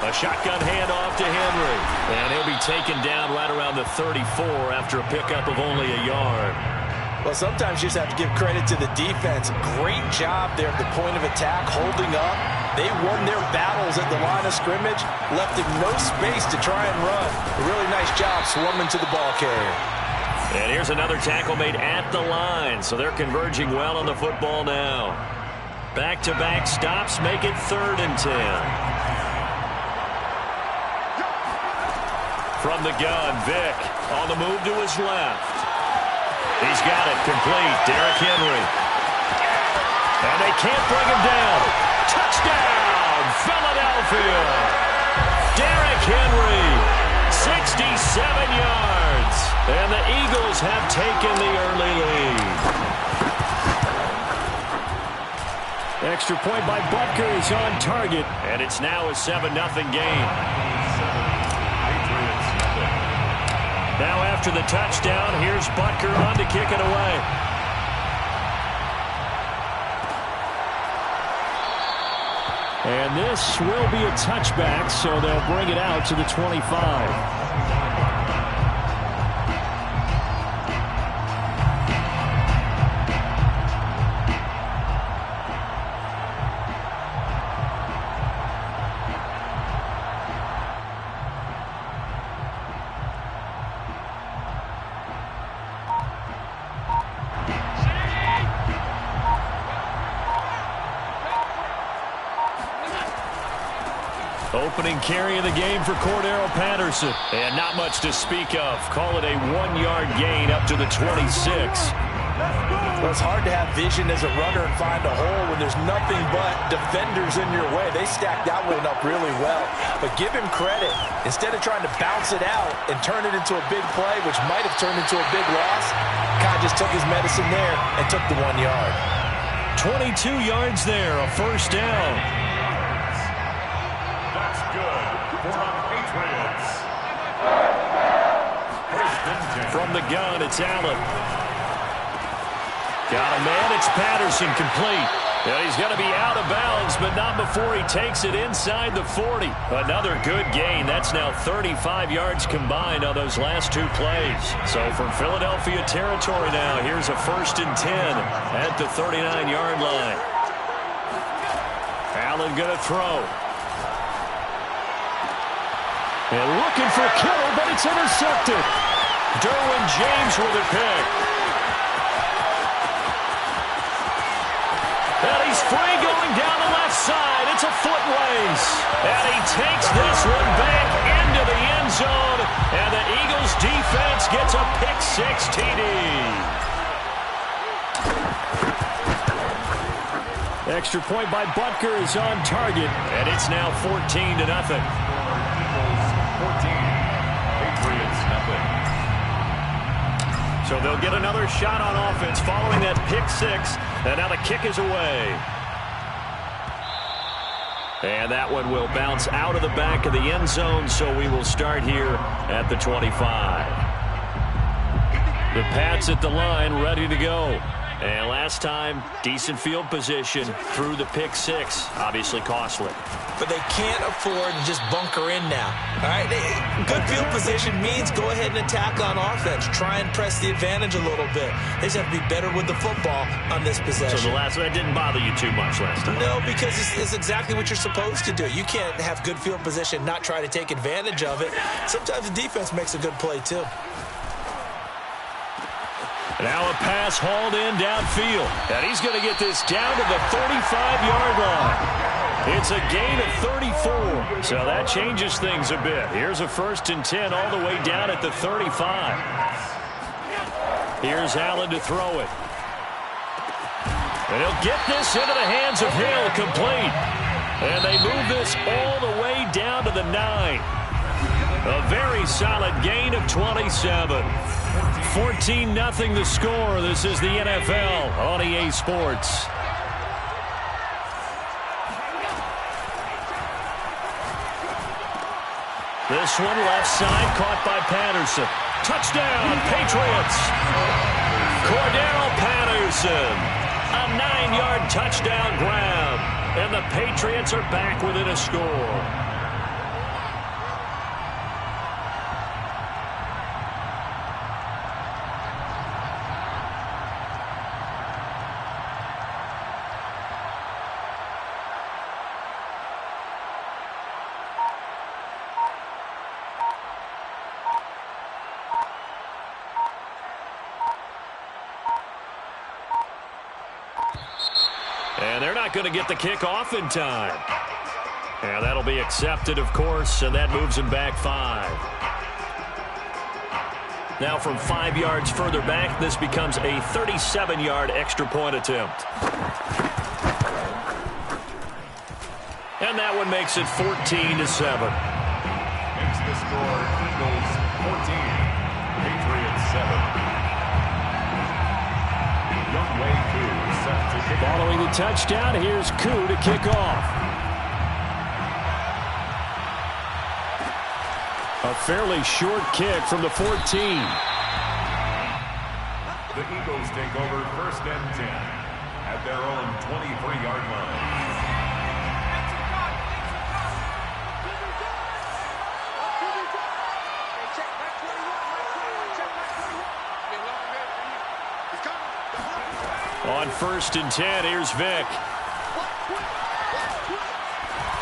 [SPEAKER 1] A shotgun handoff to Henry, and he'll be taken down right around the 34 after a pickup of only a yard.
[SPEAKER 3] Well, sometimes you just have to give credit to the defense. Great job there at the point of attack, holding up. They won their battles at the line of scrimmage, left him no space to try and run. A really nice job swarming to the ball carrier.
[SPEAKER 1] And here's another tackle made at the line, so they're converging well on the football now. Back-to-back stops make it 3rd and 10. From the gun, Vick on the move to his left. He's got it complete. Derrick Henry. And they can't bring him down. Touchdown, Philadelphia. Derrick Henry, 67 yards. And the Eagles have taken the early lead.
[SPEAKER 2] Extra point by Butker is on target.
[SPEAKER 1] And it's now a 7-0 game. Now after the touchdown, here's Butker on to kick it away.
[SPEAKER 2] And this will be a touchback, so they'll bring it out to the 25.
[SPEAKER 1] Opening carry of the game for Cordero Patterson. And not much to speak of. Call it a 1-yard gain up to the 26.
[SPEAKER 3] Well, it's hard to have vision as a runner and find a hole when there's nothing but defenders in your way. They stacked that one up really well. But give him credit. Instead of trying to bounce it out and turn it into a big play, which might have turned into a big loss, kind of just took his medicine there and took the 1 yard.
[SPEAKER 1] 22 yards there, a first down.
[SPEAKER 4] That's good for the Patriots. First and 10.
[SPEAKER 1] From the gun, it's Allen. Got a man, it's Patterson complete. And he's going to be out of bounds, but not before he takes it inside the 40. Another good gain. That's now 35 yards combined on those last 2 plays. So from Philadelphia territory now, here's a 1st and 10 at the 39-yard line. Allen going to throw. And looking for Kittle, but it's intercepted. Derwin James with a pick. And he's free going down the left side. It's a foot race. And he takes this one back into the end zone. And the Eagles defense gets a pick-6 TD. Extra point by Butker is on target. And it's now 14-0.
[SPEAKER 4] Eagles 14. Patriots nothing.
[SPEAKER 1] So they'll get another shot on offense following that pick-6. And now the kick is away. And that one will bounce out of the back of the end zone, so we will start here at the 25. The Pats at the line, ready to go. And last time, decent field position through the pick-6. Obviously costly.
[SPEAKER 3] But they can't afford to just bunker in now. All right, good field position means go ahead and attack on offense. Try and press the advantage a little bit. They just have to be better with the football on this possession.
[SPEAKER 1] So the last one didn't bother you too much last time?
[SPEAKER 3] No, because it's exactly what you're supposed to do. You can't have good field position, not try to take advantage of it. Sometimes the defense makes a good play, too.
[SPEAKER 1] Now a pass hauled in downfield. And he's going to get this down to the 35-yard line. It's a gain of 34. So that changes things a bit. Here's a 1st and 10 all the way down at the 35. Here's Allen to throw it. And he'll get this into the hands of Hill, complete. And they move this all the way down to the 9. A very solid gain of 27. 14-0 the score. This is the NFL on EA Sports. This one left side caught by Patterson. Touchdown, Patriots. Cordero Patterson. A 9-yard touchdown grab. And the Patriots are back within a score. And they're not going to get the kick off in time. And that'll be accepted, of course, and that moves him back 5. Now from 5 yards further back, this becomes a 37-yard extra point attempt. And that one makes it 14-7.
[SPEAKER 4] Makes the score Eagles 14, Patriots 7.
[SPEAKER 1] Following the touchdown, here's Koo to kick off. A fairly short kick from the 14.
[SPEAKER 4] The Eagles take over 1st and 10 at their own 23-yard line.
[SPEAKER 1] On 1st and 10, here's Vick.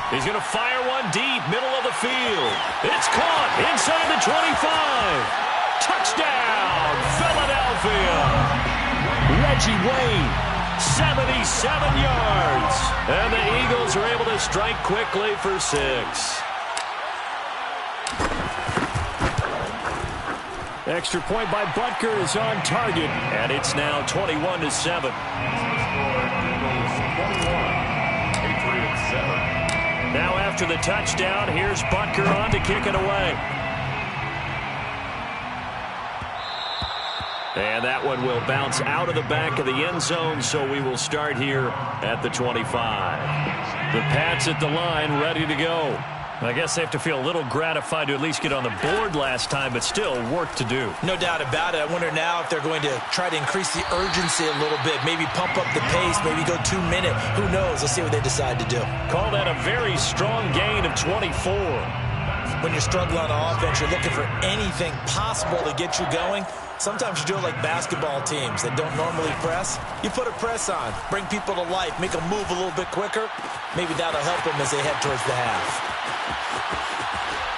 [SPEAKER 1] He's going to fire one deep, middle of the field. It's caught inside the 25. Touchdown, Philadelphia. Reggie Wayne, 77 yards. And the Eagles are able to strike quickly for 6. Extra point by Butker is on target, and it's now 21-7. Now after the touchdown, here's Butker on to kick it away. And that one will bounce out of the back of the end zone, so we will start here at the 25. The Pats at the line, ready to go.
[SPEAKER 2] I guess they have to feel a little gratified to at least get on the board last time, but still work to do.
[SPEAKER 3] No doubt about it. I wonder now if they're going to try to increase the urgency a little bit, maybe pump up the pace, maybe go 2 minute. Who knows? Let's see what they decide to do.
[SPEAKER 2] Call that a very strong gain of 24.
[SPEAKER 3] When you're struggling on offense, you're looking for anything possible to get you going. Sometimes you do it like basketball teams that don't normally press. You put a press on, bring people to life, make them move a little bit quicker. Maybe that'll help them as they head towards the half.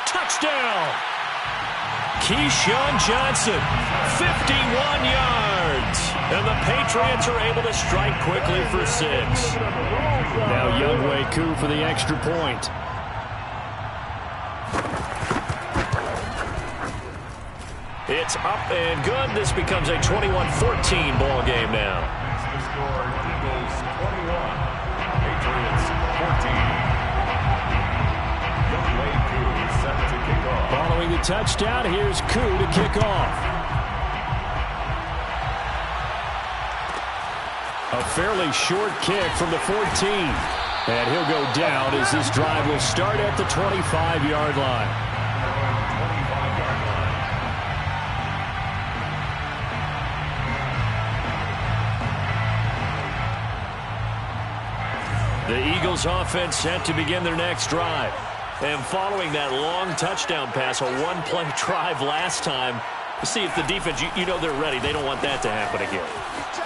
[SPEAKER 2] Touchdown! Keyshawn Johnson, 51 yards. And the Patriots are able to strike quickly for 6. Now Younghoe Koo for the extra point. It's up and good. This becomes a 21-14 ball game now.
[SPEAKER 4] The score, Eagles 21, Patriots 14. Younghoe Koo set to kick off.
[SPEAKER 2] Following the touchdown, here's Koo to kick off. A fairly short kick from the 14. And he'll go down as this drive will start at the 25-yard line. The Eagles offense set to begin their next drive. And following that long touchdown pass, a one-play drive last time, see if the defense, you know they're ready. They don't want that to happen again.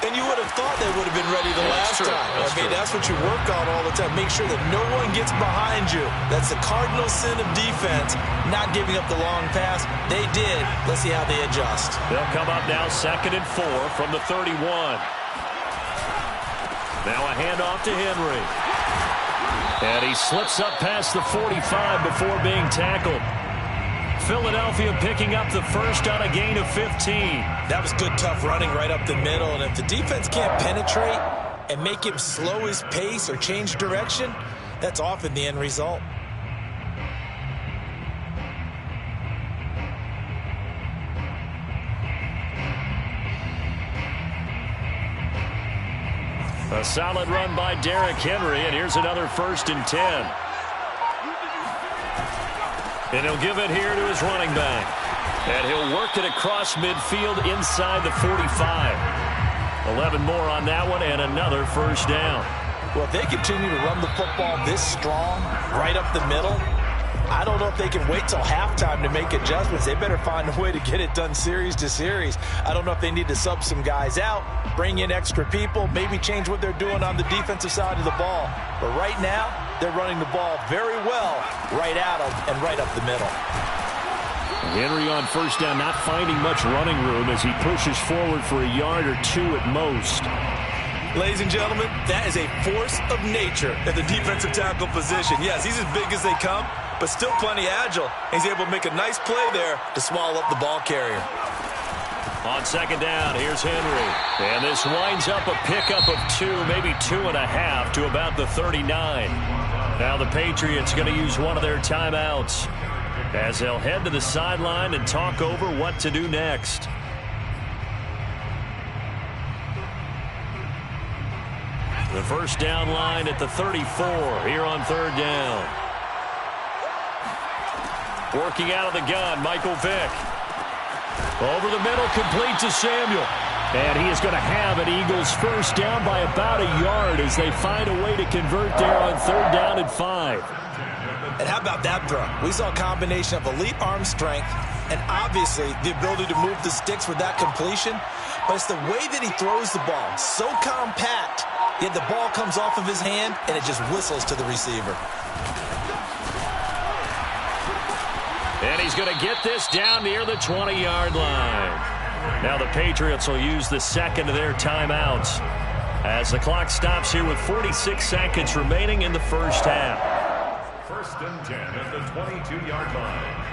[SPEAKER 3] And you would have thought they would have been ready the last time. That's what you work on all the time. Make sure that no one gets behind you. That's the cardinal sin of defense, not giving up the long pass. They did. Let's see how they adjust.
[SPEAKER 2] They'll come up now 2nd and 4 from the 31. Now a handoff to Henry. And he slips up past the 45 before being tackled. Philadelphia picking up the first on a gain of 15.
[SPEAKER 3] That was good, tough running right up the middle. And if the defense can't penetrate and make him slow his pace or change direction, that's often the end result.
[SPEAKER 2] A solid run by Derrick Henry, and here's another 1st and 10. And he'll give it here to his running back. And he'll work it across midfield inside the 45. 11 more on that one, and another 1st down.
[SPEAKER 3] Well, if they continue to run the football this strong, right up the middle, I don't know if they can wait till halftime to make adjustments. They better find a way to get it done series to series. I don't know if they need to sub some guys out, bring in extra people, maybe change what they're doing on the defensive side of the ball. But right now, they're running the ball very well right at them and right up the middle.
[SPEAKER 2] Henry on 1st down, not finding much running room as he pushes forward for a yard or 2 at most.
[SPEAKER 3] Ladies and gentlemen, that is a force of nature at the defensive tackle position. Yes, he's as big as they come, but still plenty agile. He's able to make a nice play there to swallow up the ball carrier.
[SPEAKER 2] On 2nd down, here's Henry. And this winds up a pickup of 2, maybe 2.5 to about the 39. Now the Patriots going to use one of their timeouts as they'll head to the sideline and talk over what to do next. The 1st down line at the 34 here on 3rd down. Working out of the gun, Michael Vick. Over the middle, complete to Samuel. And he is going to have an Eagles 1st down by about a yard as they find a way to convert there on 3rd down and 5.
[SPEAKER 3] And how about that throw? We saw a combination of elite arm strength and obviously the ability to move the sticks with that completion. But it's the way that he throws the ball. So compact, yet the ball comes off of his hand and it just whistles to the receiver.
[SPEAKER 2] And he's going to get this down near the 20-yard line. Now the Patriots will use the 2nd of their timeouts as the clock stops here with 46 seconds remaining in the 1st half.
[SPEAKER 4] 1st and 10 at the 22-yard line.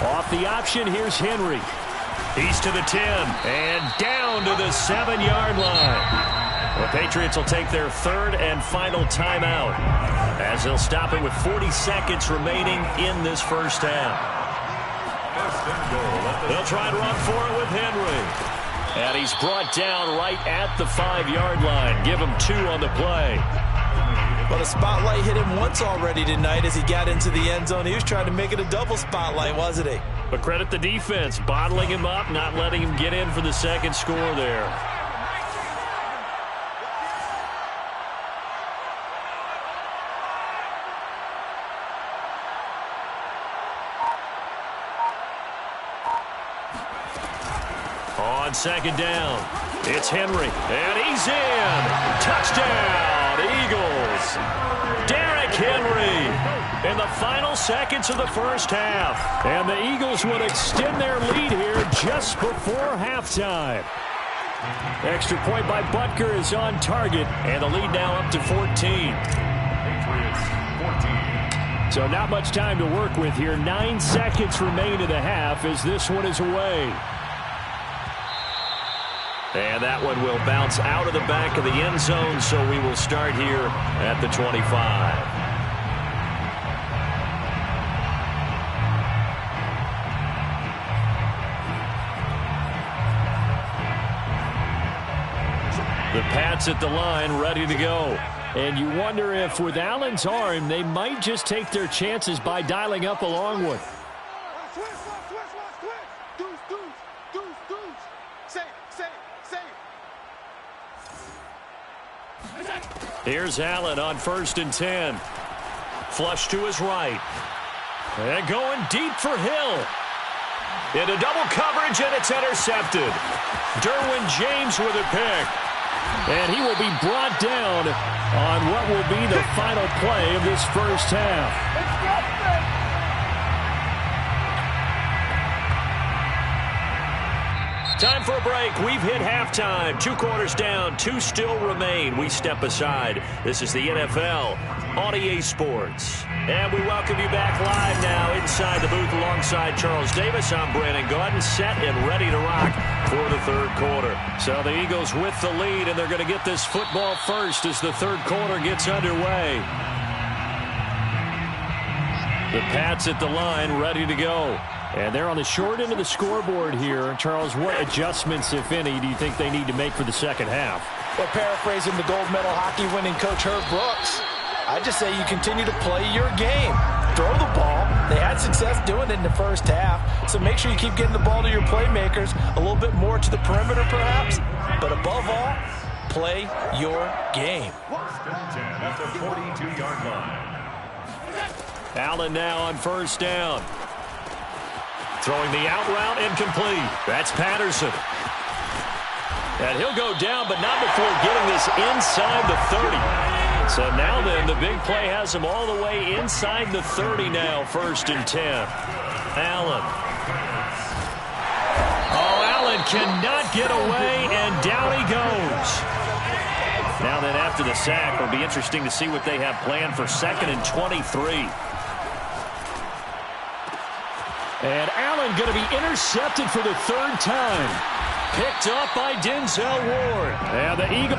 [SPEAKER 2] Off the option, here's Henry. He's to the 10 and down to the 7-yard line. The Patriots will take their 3rd and final timeout as they'll stop it with 40 seconds remaining in this 1st half.
[SPEAKER 1] They'll try and run for it with Henry. And he's brought down right at the 5-yard line. Give him 2 on the play.
[SPEAKER 3] Well, the spotlight hit him once already tonight as he got into the end zone. He was trying to make it a double spotlight, wasn't he?
[SPEAKER 1] But credit the defense, bottling him up, not letting him get in for the second score there. On second down, it's Henry, and he's in. Touchdown, Eagles. Derrick Henry in the final seconds of the first half. And the Eagles would extend their lead here just before halftime. Extra point by Butker is on target, and the lead now up to 14. So not much time to work with here. 9 seconds remain in the half as this one is away. And that one will bounce out of the back of the end zone, so we will start here at the 25. The Pats at the line, ready to go. And you wonder if with Allen's arm, they might just take their chances by dialing up a long one. Here's Allen on 1st and 10. Flush to his right. And going deep for Hill. Into double coverage, and it's intercepted. Derwin James with a pick. And he will be brought down on what will be the final play of this first half. Time for a break. We've hit halftime. 2 quarters down. 2 still remain. We step aside. This is the NFL on EA Sports. And we welcome you back live now inside the booth alongside Charles Davis. I'm Brandon Gaudin, set and ready to rock for the 3rd quarter. So the Eagles with the lead, and they're going to get this football first as the 3rd quarter gets underway. The Pats at the line, ready to go. And they're on the short end of the scoreboard here. Charles, what adjustments, if any, do you think they need to make for the second half?
[SPEAKER 3] Well, paraphrasing the gold medal hockey winning coach Herb Brooks, I just say you continue to play your game. Throw the ball. They had success doing it in the first half. So make sure you keep getting the ball to your playmakers, a little bit more to the perimeter perhaps. But above all, play your game.
[SPEAKER 4] At the 42-yard line.
[SPEAKER 1] Allen now on 1st down. Throwing the out route, incomplete. That's Patterson. And he'll go down, but not before getting this inside the 30. So now then, the big play has him all the way inside the 30 now, 1st and 10. Allen. Oh, Allen cannot get away, and down he goes. Now then, after the sack, it'll be interesting to see what they have planned for 2nd and 23. And Allen going to be intercepted for the 3rd time. Picked up by Denzel Ward. And the Eagles